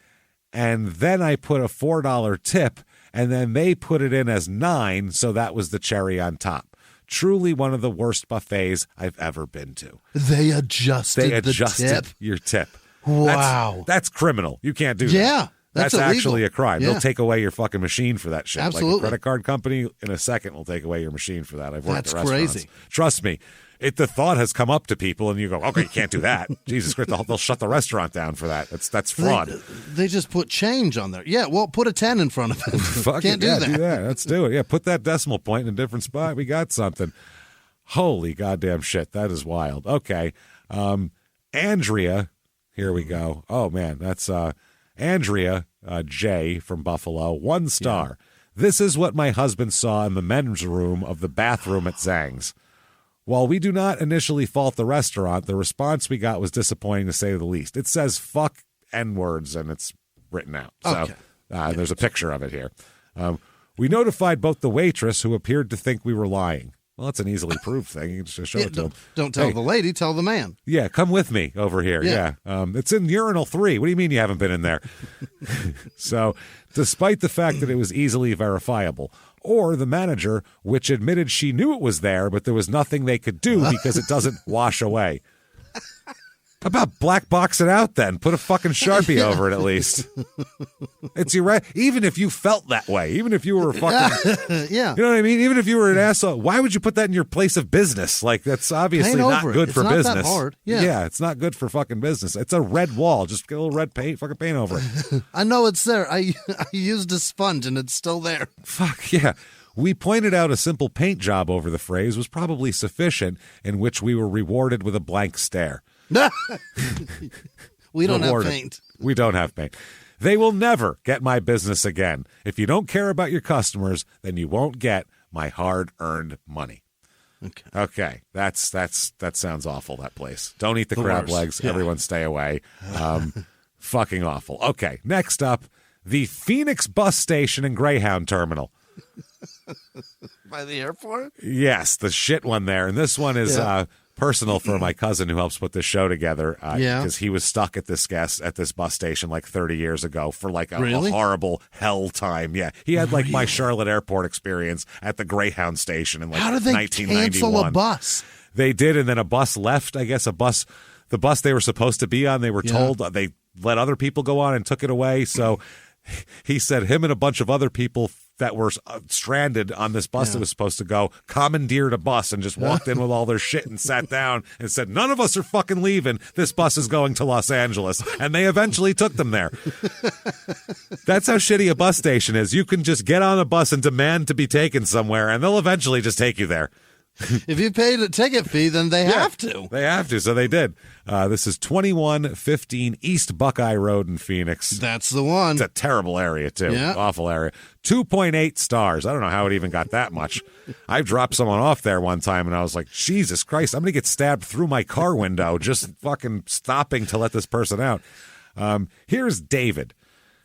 and then I put a $4 tip, and then they put it in as $9, so that was the cherry on top. Truly one of the worst buffets I've ever been to. They adjusted the tip. Your tip. Wow. That's criminal. You can't do that. Yeah. That's actually a crime. Yeah. They'll take away your fucking machine for that shit. Absolutely. Like a credit card company, in a second, will take away your machine for that. I've worked at restaurants. Crazy. Trust me. The thought has come up to people, and you go, okay, you can't do that. Jesus Christ, they'll shut the restaurant down for that. That's fraud. They just put change on there. Yeah, well, put a 10 in front of it. Can't do that. Do that. Let's do it. Yeah, put that decimal point in a different spot. We got something. Holy goddamn shit. That is wild. Okay. Andrea, here we go. Oh, man, that's Andrea J. from Buffalo. 1 star. Yeah. This is what my husband saw in the men's room of the bathroom at Zhang's. While we do not initially fault the restaurant, the response we got was disappointing to say the least. It says fuck N-words, and it's written out. So there's a picture of it here. We notified both the waitress, who appeared to think we were lying. Well, that's an easily proved thing. You can just show it to them. Don't tell the lady, tell the man. Yeah, come with me over here. Yeah. It's in urinal 3. What do you mean you haven't been in there? So, despite the fact that it was easily verifiable, or the manager, which admitted she knew it was there, but there was nothing they could do because it doesn't wash away. How about black box it out then? Put a fucking Sharpie over it at least. It's your right. Even if you felt that way, even if you were a fucking, you know what I mean? Even if you were an asshole, why would you put that in your place of business? Like, that's obviously not good for business. It's not that hard. Yeah, it's not good for fucking business. It's a red wall. Just get a little red paint, fucking paint over it. I know it's there. I used a sponge and it's still there. Fuck yeah. We pointed out a simple paint job over the phrase was probably sufficient, in which we were rewarded with a blank stare. We don't have paint. We don't have paint. They will never get my business again. If you don't care about your customers, then you won't get my hard-earned money. Okay. That sounds awful, that place. Don't eat the crab legs. Yeah. Everyone stay away. Fucking awful. Okay, next up, the Phoenix bus station and Greyhound terminal. By the airport? Yes, the shit one there. And this one is personal for my cousin who helps put this show together. Because he was stuck at this bus station like 30 years ago for like a horrible hell time. Yeah, he had like my Charlotte airport experience at the Greyhound station in like 1991. How did they cancel a bus? They did, and then a bus left. I guess the bus they were supposed to be on, they were told they let other people go on and took it away. So he said him and a bunch of other people that were stranded on this bus that was supposed to go commandeered a bus and just walked in with all their shit and sat down and said, none of us are fucking leaving. This bus is going to Los Angeles. And they eventually took them there. That's how shitty a bus station is. You can just get on a bus and demand to be taken somewhere, and they'll eventually just take you there. If you paid a ticket fee, then they have to. They have to, so they did. This is 2115 East Buckeye Road in Phoenix. That's the one. It's a terrible area, too. Yeah. Awful area. 2.8 stars. I don't know how it even got that much. I dropped someone off there one time, and I was like, Jesus Christ, I'm going to get stabbed through my car window just fucking stopping to let this person out. Here's David.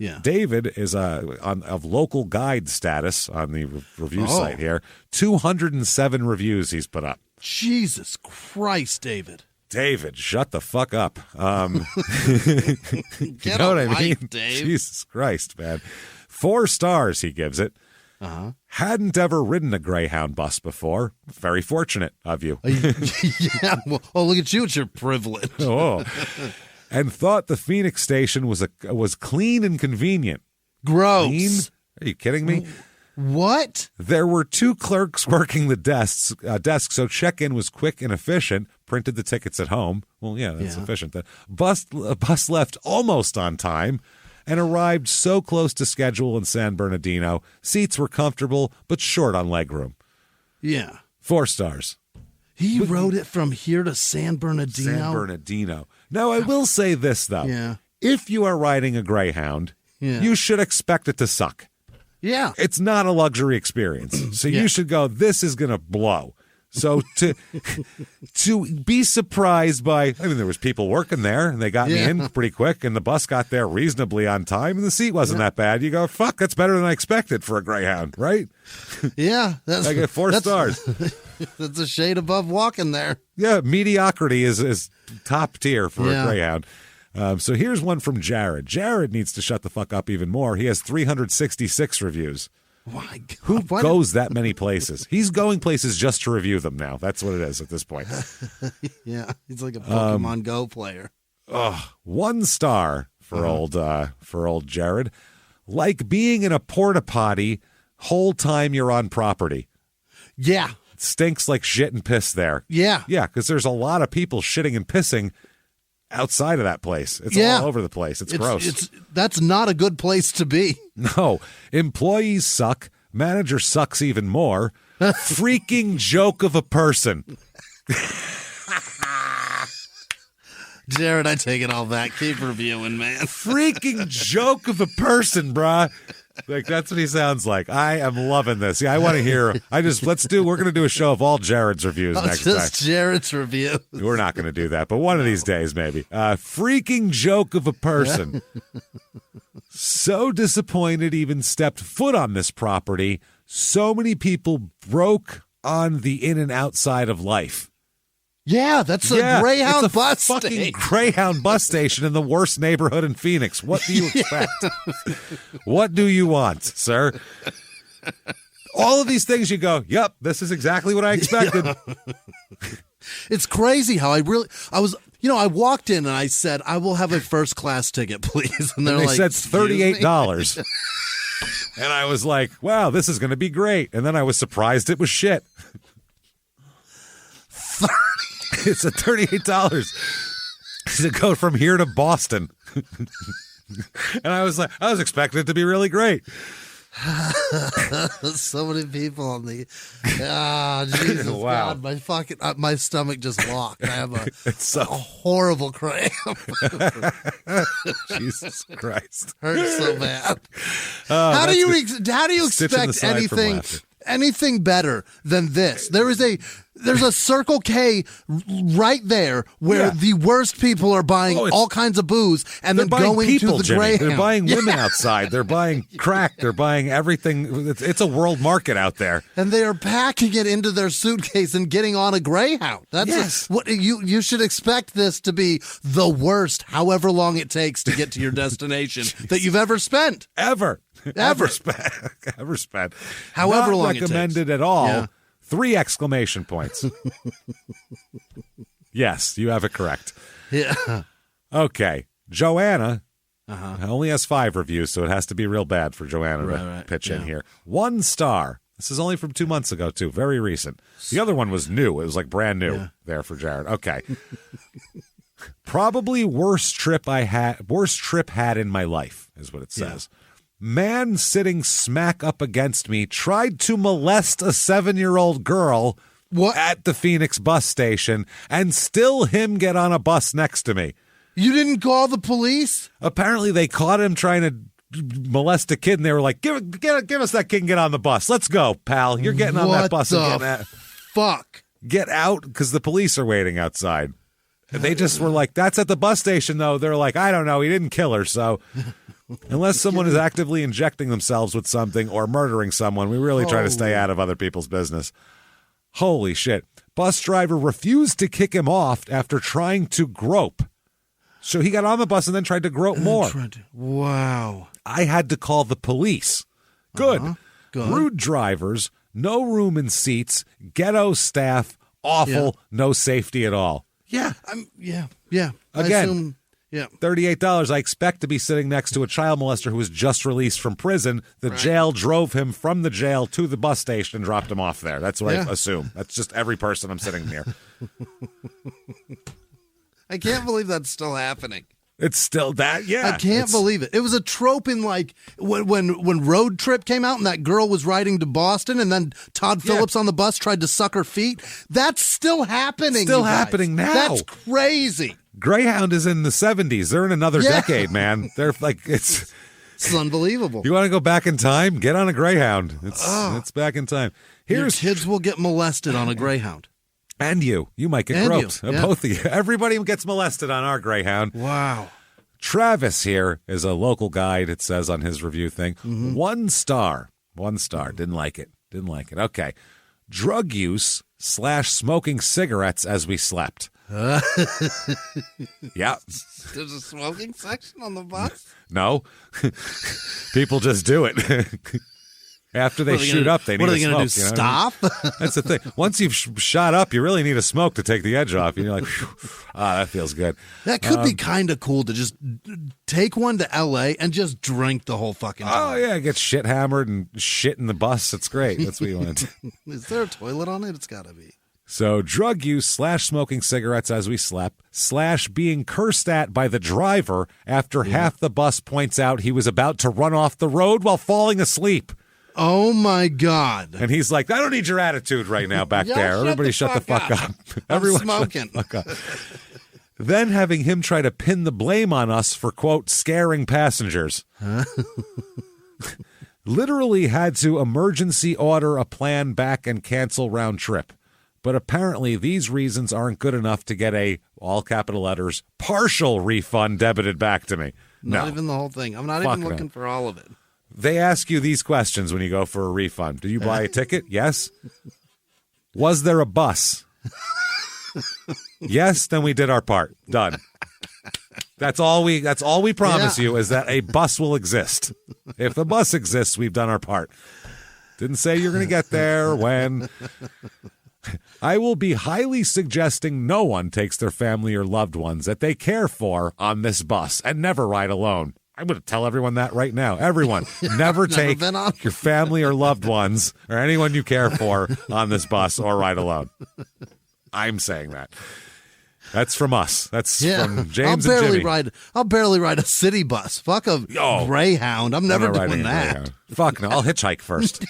Yeah. David is of local guide status on the review site here. 207 reviews he's put up. Jesus Christ, David. David, shut the fuck up. You know what I mean? Dave. Jesus Christ, man. 4 stars he gives it. Hadn't ever ridden a Greyhound bus before. Very fortunate of you. Yeah. Well, look at you. It's your privilege. And thought the Phoenix station was clean and convenient. Gross. Clean? Are you kidding me? What? There were 2 clerks working the desk, so check-in was quick and efficient. Printed the tickets at home. Well, yeah, that's efficient. The bus left almost on time and arrived so close to schedule in San Bernardino. Seats were comfortable, but short on legroom. Yeah. 4 stars. He rode it from here to San Bernardino? San Bernardino. Now, I will say this, though. Yeah. If you are riding a Greyhound, you should expect it to suck. Yeah. It's not a luxury experience. So you should go, this is going to blow. So to be surprised by, I mean, there was people working there, and they got me in pretty quick, and the bus got there reasonably on time, and the seat wasn't that bad. You go, fuck, that's better than I expected for a Greyhound, right? Yeah. I get 4 stars. That's a shade above walking there. Yeah, mediocrity is top tier for a Greyhound. So here's one from Jared. Jared needs to shut the fuck up even more. He has 366 reviews. My God. Who goes that many places? He's going places just to review them now. That's what it is at this point. Yeah, he's like a Pokemon Go player. 1 star for old Jared. Like being in a porta potty whole time you're on property. Yeah. It stinks like shit and piss there. Yeah. Yeah, because there's a lot of people shitting and pissing outside of that place. It's all over the place. It's gross. That's not a good place to be. No. Employees suck. Manager sucks even more. Freaking joke of a person. Jared, I take it all back. Keep reviewing, man. Freaking joke of a person, bruh. Like, that's what he sounds like. I am loving this. Yeah, I want to hear. We're going to do a show of all Jared's reviews next time. Just Jared's review. We're not going to do that, but one of these days, maybe. Freaking joke of a person. So disappointed even stepped foot on this property. So many people broke on the in and outside of life. Yeah, that's a Greyhound bus fucking station. Greyhound bus station in the worst neighborhood in Phoenix. What do you expect? What do you want, sir? All of these things you go, yep, this is exactly what I expected. It's crazy how I walked in and I said, I will have a first class ticket, please. And they said $38. And I was like, wow, this is going to be great. And then I was surprised it was shit. It's a $38 to go from here to Boston. And I was expecting it to be really great. So many people on the Jesus, wow. God, my stomach just locked. I have a horrible cramp. Jesus Christ, hurts so bad. How do you expect anything better than this? There's a Circle K right there where the worst people are buying all kinds of booze and then going to the Greyhound. They're buying women outside. They're buying crack. They're buying everything. It's a world market out there. And they are packing it into their suitcase and getting on a Greyhound. That's what you should expect this to be the worst, however long it takes to get to your destination that you've ever spent. Ever spent. However Not long it takes. Recommended at all. Yeah. 3 exclamation points. Yes, you have it correct. Yeah. Okay. Joanna only has 5 reviews, so it has to be real bad for Joanna to pitch in here. 1 star. This is only from 2 months ago, too. Very recent. The other one was new. It was like brand new there for Jared. Okay. Probably worst trip had in my life is what it says. Yeah. Man sitting smack up against me tried to molest a 7-year-old girl at the Phoenix bus station and still him get on a bus next to me. You didn't call the police? Apparently they caught him trying to molest a kid and they were like, give us that kid and get on the bus. Let's go, pal. You're getting on that bus. Fuck? Get out because the police are waiting outside. And they just were like, that's at the bus station, though. They're like, I don't know. He didn't kill her, so... Unless someone is actively injecting themselves with something or murdering someone, we really try to stay out of other people's business. Holy shit. Bus driver refused to kick him off after trying to grope. So he got on the bus and then tried to grope more. Wow. I had to call the police. Good. Rude drivers, no room in seats, ghetto staff, awful, no safety at all. Yeah. Again. I assume... Yeah, $38. I expect to be sitting next to a child molester who was just released from prison. The jail drove him from the jail to the bus station and dropped him off there. That's what I assume. That's just every person I'm sitting near. I can't believe that's still happening. It's still that, I can't believe it. It was a trope in like when Road Trip came out and that girl was riding to Boston and then Todd Phillips on the bus tried to suck her feet. That's still happening. Still happening now. That's crazy. Greyhound is in the 70s. They're in another decade, man. They're like, it's unbelievable. You want to go back in time? Get on a Greyhound. It's back in time. Your kids will get molested on a Greyhound. And you might get groped. Both of you. Everybody gets molested on our Greyhound. Wow. Travis here is a local guide, it says on his review thing. 1 star. 1 star. Didn't like it. Okay. Drug use / smoking cigarettes as we slept. Yeah. There's a smoking section on the bus? No. People just do it. After they shoot up, they need what are to they going to smoke. do? You know Stop? what I mean? That's the thing. Once you've shot up, you really need a smoke to take the edge off. And you're like, that feels good. That could be kind of cool to just take one to L.A. and just drink the whole fucking time. Oh, yeah, get shit hammered and shit in the bus. It's great. That's what you want. Is there a toilet on it? It's got to be. So drug use / smoking cigarettes as we slept / being cursed at by the driver after half the bus points out he was about to run off the road while falling asleep. Oh, my God. And he's like, I don't need your attitude right now back there. Everybody shut the fuck up. Everyone smoking. Shut the fuck up. Then having him try to pin the blame on us for, quote, scaring passengers. Huh? Literally had to emergency order a plan back and cancel round trip. But apparently these reasons aren't good enough to get a, all capital letters, partial refund debited back to me. Not even the whole thing. I'm not even looking for all of it. They ask you these questions when you go for a refund. Do you buy a ticket? Yes. Was there a bus? Yes, then we did our part. Done. That's all we promise you is that a bus will exist. If the bus exists, we've done our part. Didn't say you're going to get there when. I will be highly suggesting no one takes their family or loved ones that they care for on this bus and never ride alone. I'm going to tell everyone that right now. Everyone, never take your family or loved ones or anyone you care for on this bus or ride alone. I'm saying that. That's from us. That's from James and Jimmie. I'll barely ride a city bus. Fuck a Greyhound. I'm never doing that. Fuck no. I'll hitchhike first.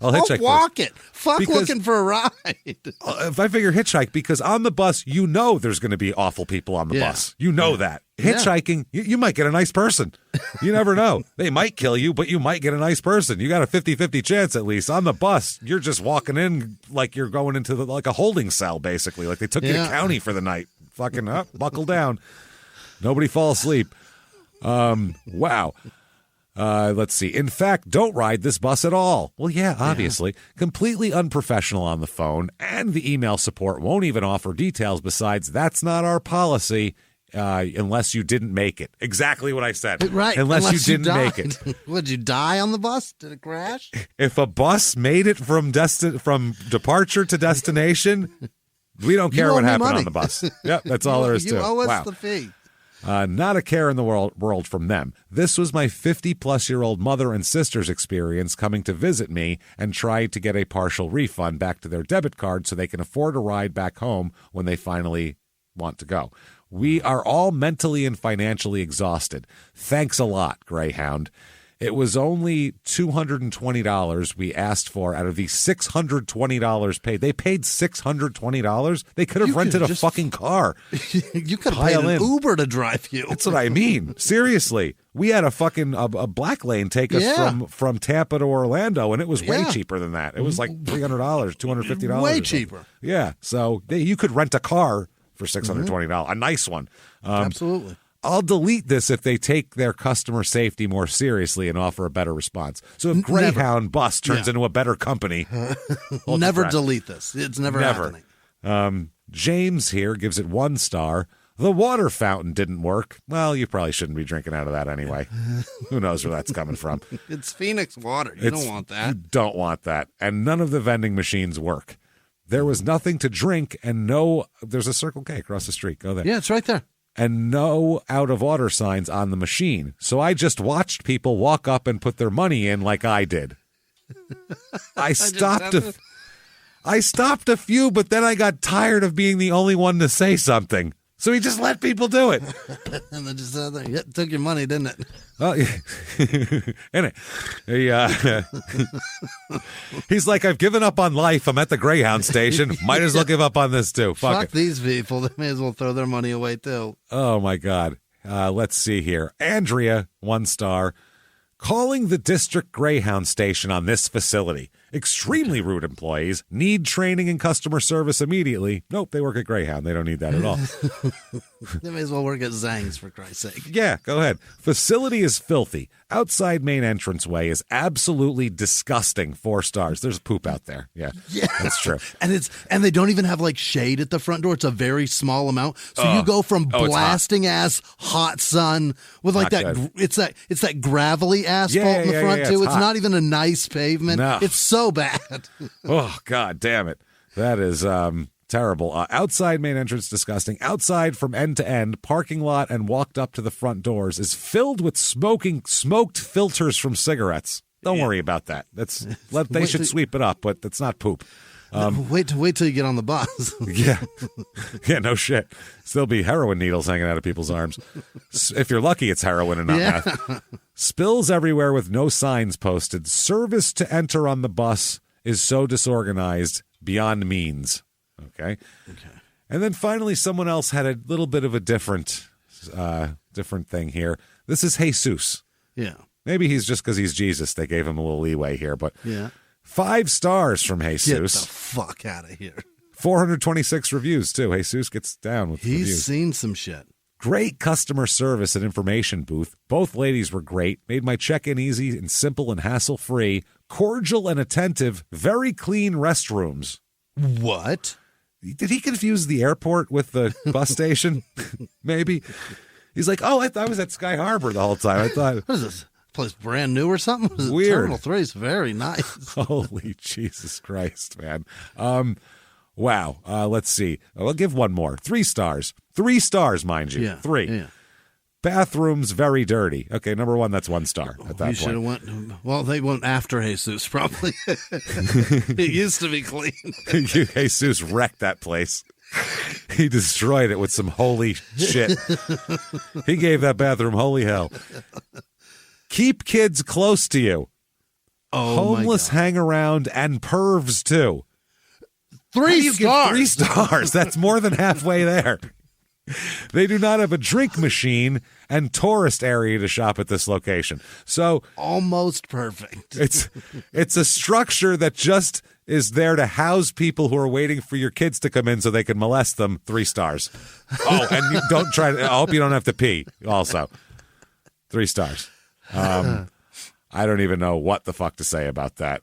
I'll walk it. Fuck looking for a ride. If I figure hitchhike, because on the bus, you know there's going to be awful people on the bus. You know that. Hitchhiking, you might get a nice person. You never know. They might kill you, but you might get a nice person. You got a 50-50 chance at least. On the bus, you're just walking in like you're going into like a holding cell, basically. Like they took you to county for the night. Fucking up, buckle down. Nobody fall asleep. Wow. Let's see. In fact, don't ride this bus at all. Well, yeah, obviously. Completely unprofessional on the phone, and the email support won't even offer details besides that's not our policy unless you didn't make it. Exactly what I said. Right. Unless you didn't make it. Would you die on the bus? Did it crash? If a bus made it from departure to destination, we don't care what happened on the bus. Yep, that's all there is to it. You owe us the fee. Not a care in the world from them. This was my 50-plus-year-old mother and sister's experience coming to visit me and tried to get a partial refund back to their debit card so they can afford a ride back home when they finally want to go. We are all mentally and financially exhausted. Thanks a lot, Greyhound. It was only $220 we asked for out of the $620 paid. They paid $620? They could have rented a fucking car. You could have paid an Uber to drive you. That's what I mean. Seriously. We had a fucking a black lane take us from Tampa to Orlando, and it was way cheaper than that. It was like $300, $250. Way cheaper. Yeah. So you could rent a car for $620. A nice one. Absolutely. I'll delete this if they take their customer safety more seriously and offer a better response. So if Greyhound Bus turns into a better company, never delete this. It's never happening. James here gives it 1 star. The water fountain didn't work. Well, you probably shouldn't be drinking out of that anyway. Who knows where that's coming from? It's Phoenix water. You don't want that. You don't want that. And none of the vending machines work. There was nothing to drink and there's a Circle K across the street. Go there. Yeah, it's right there. And no out-of-order signs on the machine. So I just watched people walk up and put their money in like I did. I stopped a few, but then I got tired of being the only one to say something. So he just let people do it. And then just took your money, didn't it? Oh, yeah. He's like, I've given up on life. I'm at the Greyhound station. Might as well give up on this too. Fuck these people. They may as well throw their money away too. Oh my God. Let's see here. Andrea, 1 star. Calling the district Greyhound station on this facility. Extremely rude employees. Need training and customer service immediately. Nope, they work at Greyhound. They don't need that at all. They may as well work at Zang's, for Christ's sake. Yeah, go ahead. Facility is filthy. Outside main entranceway is absolutely disgusting. 4 stars. There's poop out there. Yeah, that's true. And they don't even have like shade at the front door. It's a very small amount. So you go from blasting ass hot sun with like Not that. good. It's that gravelly asphalt in the front too. It's not even a nice pavement. No. It's so bad. Oh, God damn it. That is terrible. Outside main entrance, disgusting. Outside from end to end, parking lot and walked up to the front doors is filled with smoked filters from cigarettes. Don't worry about that. They should sweep it up, but that's not poop. Wait till you get on the bus. Yeah, no shit. Still be heroin needles hanging out of people's arms. If you're lucky, it's heroin and not meth. Spills everywhere with no signs posted. Service to enter on the bus is so disorganized beyond means. Okay. And then finally, someone else had a little bit of a different thing here. This is Jesus. Yeah. Maybe he's just because he's Jesus. They gave him a little leeway here, but 5 stars from Jesus. Get the fuck out of here. 426 reviews, too. Jesus gets down with reviews. He's seen some shit. Great customer service and information booth. Both ladies were great. Made my check-in easy and simple and hassle-free. Cordial and attentive. Very clean restrooms. What? Did he confuse the airport with the bus station? Maybe. He's like, oh, I was at Sky Harbor the whole time. I thought... What is this? Place brand new or something? Weird. Terminal 3 is very nice. Holy Jesus Christ, man. Wow. Let's see. I'll give one more. 3 stars. 3 stars, mind you. 3. Yeah. Bathrooms very dirty. Okay, number 1, that's 1 star at that point. Should have went. Well, they went after Jesus probably. It used to be clean. Jesus wrecked that place. He destroyed it with some holy shit. He gave that bathroom holy hell. Keep kids close to you. Oh, homeless hang around and pervs too. 3 stars. 3 stars. That's more than halfway there. They do not have a drink machine and tourist area to shop at this location. So almost perfect. It's a structure that just is there to house people who are waiting for your kids to come in so they can molest them. 3 stars. Oh, and you don't try to. I hope you don't have to pee. Also, 3 stars. I don't even know what the fuck to say about that.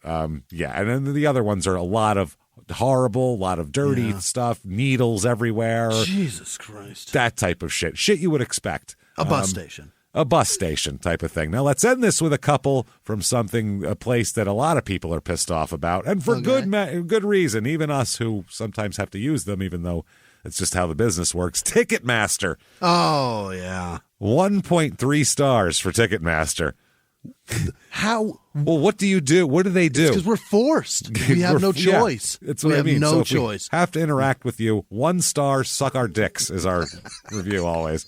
Yeah, and then the other ones are a lot of horrible, a lot of dirty stuff, needles everywhere. Jesus Christ. That type of shit. Shit you would expect. A bus station. A bus station type of thing. Now let's end this with a couple from a place that a lot of people are pissed off about, and for good reason. Even us who sometimes have to use them, even though it's just how the business works. Ticketmaster. Oh yeah. 1.3 stars for Ticketmaster. How? Well, what do you do? What do they do? Because we're forced. We have no choice. It's what we I mean. have no so choice. We have to interact with you. 1 star, suck our dicks is our review always.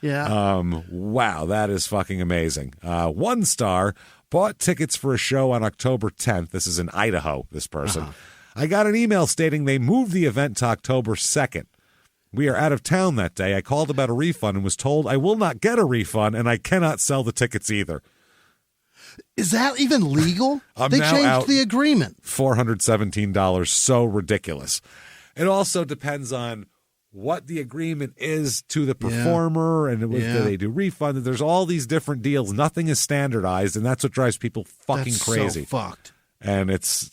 Yeah. Wow, that is fucking amazing. 1 star, bought tickets for a show on October 10th. This is in Idaho, this person. I got an email stating they moved the event to October 2nd. We are out of town that day. I called about a refund and was told I will not get a refund and I cannot sell the tickets either. Is that even legal? They changed the agreement. $417. So ridiculous. It also depends on what the agreement is to the performer and do they do refund. There's all these different deals. Nothing is standardized, and that's what drives people fucking crazy. So fucked. And it's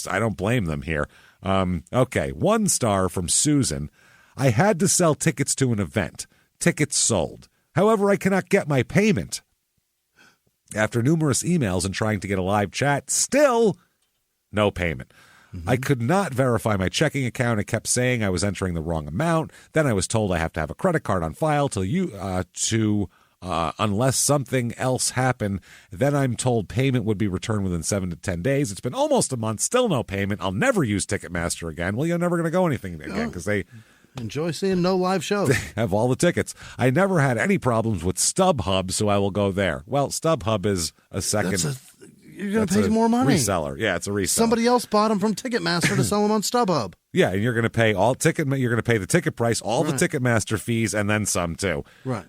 I don't blame them here. Okay, 1 star from Susan. I had to sell tickets to an event. Tickets sold. However, I cannot get my payment. After numerous emails and trying to get a live chat, still no payment. I could not verify my checking account. It kept saying I was entering the wrong amount. Then I was told I have to have a credit card on file unless something else happened. Then I'm told payment would be returned within 7 to 10 days. It's been almost a month, still no payment. I'll never use Ticketmaster again. Well, you're never going to go anything again because they enjoy seeing no live shows. Have all the tickets. I never had any problems with StubHub, so I will go there. Well, StubHub is a second. You're going to pay more money. Reseller. Yeah, it's a reseller. Somebody else bought them from Ticketmaster to sell them on StubHub. Yeah, and you're going to pay you're going to pay the ticket price, all the Ticketmaster fees, and then some too. Right.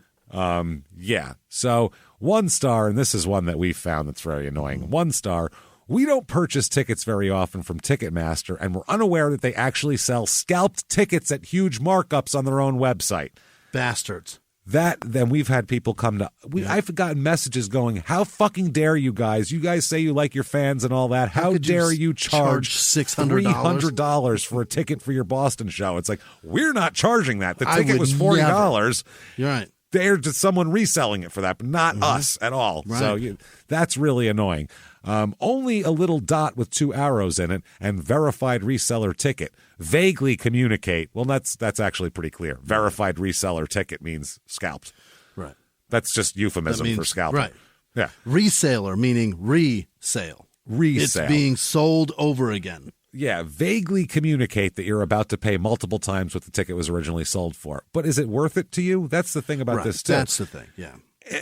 Yeah. So 1 star, and this is one that we found that's very annoying. 1 star. We don't purchase tickets very often from Ticketmaster, and we're unaware that they actually sell scalped tickets at huge markups on their own website. Bastards. Then we've had people come to... I've gotten messages going, how fucking dare you guys? You guys say you like your fans and all that. How dare you charge $300 for a ticket for your Boston show? It's like, we're not charging that. The ticket was $40. Never. You're right. There's just someone reselling it for that, but not us at all. Right. So that's really annoying. Only a little dot with 2 arrows in it and verified reseller ticket. Vaguely communicate. Well, that's actually pretty clear. Verified reseller ticket means scalped. Right. That's just euphemism for scalping. Right. Yeah. Reseller meaning resale. Resale. It's being sold over again. Yeah, vaguely communicate that you're about to pay multiple times what the ticket was originally sold for. But is it worth it to you? That's the thing about this, too. That's the thing, yeah.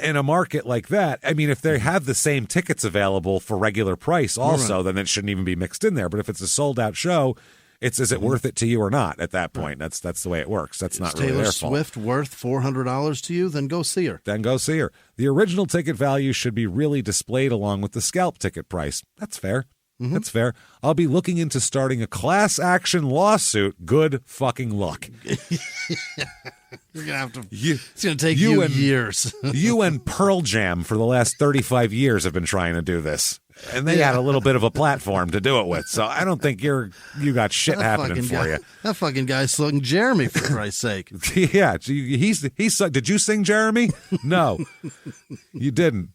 In a market like that, I mean, if they have the same tickets available for regular price also, then it shouldn't even be mixed in there. But if it's a sold-out show, is it worth it to you or not at that point? That's the way it works. That's not really their fault. Taylor Swift worth $400 to you? Then go see her. The original ticket value should be really displayed along with the scalp ticket price. That's fair. That's fair. I'll be looking into starting a class action lawsuit. Good fucking luck. You're gonna have to. It's gonna take you years. You and Pearl Jam for the last 35 years have been trying to do this, and they had a little bit of a platform to do it with. So I don't think you got shit happening for you. That fucking guy's sung Jeremy, for Christ's sake. Yeah, he's. Did you sing Jeremy? No, you didn't.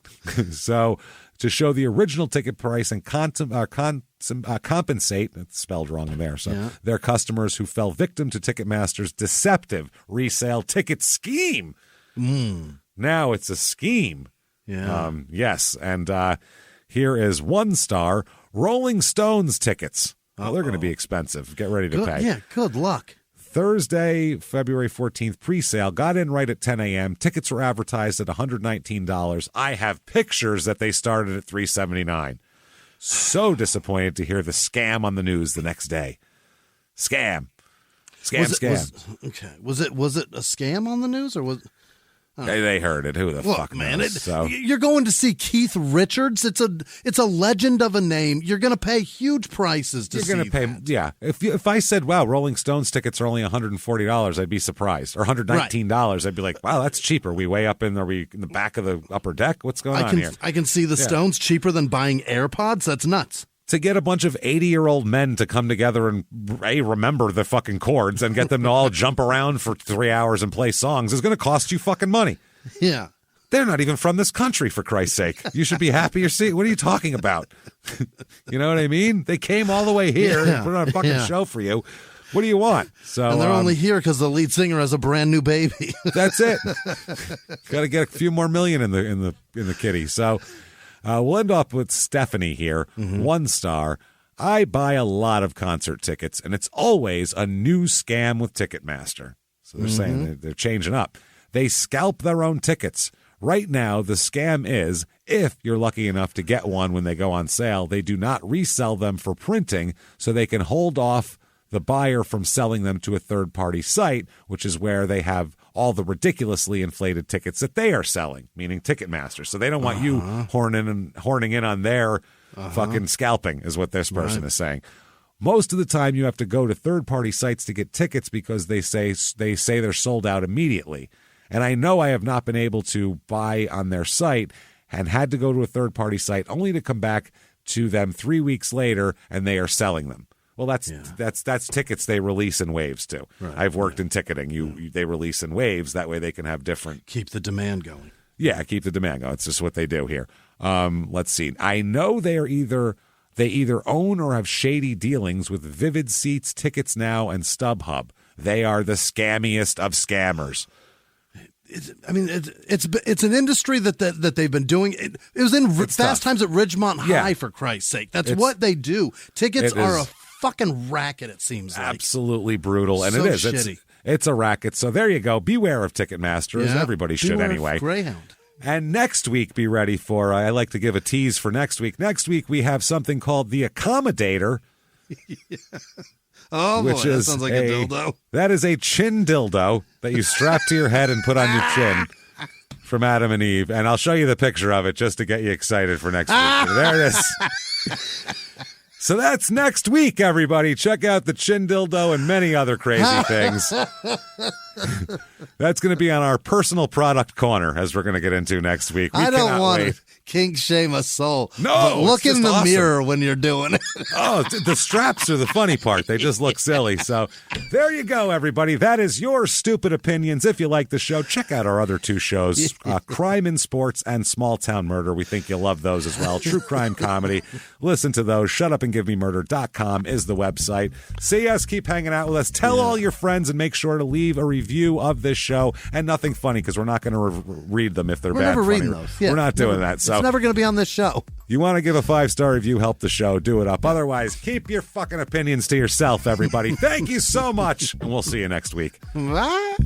So. To show the original ticket price and compensate, that's spelled wrong in there, so their customers who fell victim to Ticketmaster's deceptive resale ticket scheme. Now it's a scheme. Yeah. Yes, and here is 1 star, Rolling Stones tickets. Well, they're going to be expensive. Get ready to pay. Yeah, good luck. Thursday, February 14th, pre-sale. Got in right at 10 a.m. Tickets were advertised at $119. I have pictures that they started at $379. So disappointed to hear the scam on the news the next day. Scam. Okay. Was it a scam on the news or was... They heard it. Who the fuck knows? You're going to see Keith Richards. It's a legend of a name. You're going to pay huge prices to see that. You're going to pay, yeah. If I said, wow, Rolling Stones tickets are only $140, I'd be surprised. Or $119, I'd be like, wow, that's cheaper. We way up are we in the back of the upper deck? What's going on here? I can see the Stones cheaper than buying AirPods. That's nuts. To get a bunch of 80-year-old men to come together and remember the fucking chords and get them to all jump around for 3 hours and play songs is going to cost you fucking money. Yeah. They're not even from this country, for Christ's sake. You should be happy you're seeing. What are you talking about? You know what I mean? They came all the way here and put on a fucking show for you. What do you want? And they're only here because the lead singer has a brand new baby. That's it. Got to get a few more million in the kitty. So we'll end up with Stephanie here, 1 star. I buy a lot of concert tickets, and it's always a new scam with Ticketmaster. So they're saying they're changing up. They scalp their own tickets. Right now, the scam is, if you're lucky enough to get one when they go on sale, they do not resell them for printing, so they can hold off the buyer from selling them to a third-party site, which is where they have all the ridiculously inflated tickets that they are selling, meaning Ticketmaster. So they don't want you horning in on their fucking scalping, is what this person is saying. Most of the time, you have to go to third-party sites to get tickets because they say they're sold out immediately. And I know I have not been able to buy on their site and had to go to a third-party site only to come back to them 3 weeks later and they are selling them. Well, that's tickets they release in waves too. Right, I've worked in ticketing. They release in waves. That way they can have different... Keep the demand going. Yeah, keep the demand going. It's just what they do here. Let's see. I know they either own or have shady dealings with Vivid Seats, Tickets Now, and StubHub. They are the scammiest of scammers. It's an industry that they've been doing. It was in Fast Times at Ridgemont High, for Christ's sake. That's what they do. Tickets are a fucking racket, it seems like. Absolutely brutal. And so it is. Shitty. It's a racket. So there you go. Beware of Ticketmaster, as everybody should anyway. Greyhound. And next week, be ready for, I like to give a tease for next week. Next week, we have something called the Accommodator. Oh, boy, that sounds like a dildo. That is a chin dildo that you strap to your head and put on your chin from Adam and Eve, and I'll show you the picture of it just to get you excited for next week. There it is. So that's next week, everybody. Check out the chin dildo and many other crazy things. That's going to be on our personal product corner, as we're going to get into next week. I don't want to kink shame a soul. No, look in the mirror when you're doing it. Oh, the straps are the funny part. They just look silly. So there you go, everybody. That is your stupid opinions. If you like the show, check out our other two shows, Crime in Sports and Small Town Murder. We think you'll love those as well. True crime comedy. Listen to those. ShutUpAndGiveMeMurder.com is the website. See us. Keep hanging out with us. Tell all your friends and make sure to leave a review of this show. And nothing funny, because we're not going to read them if they're bad. We're never funny. reading those. Yeah, we're not doing that. So it's never going to be on this show. You want to give a 5-star review, help the show, do it up. Otherwise, keep your fucking opinions to yourself, everybody. Thank you so much, and we'll see you next week. Bye.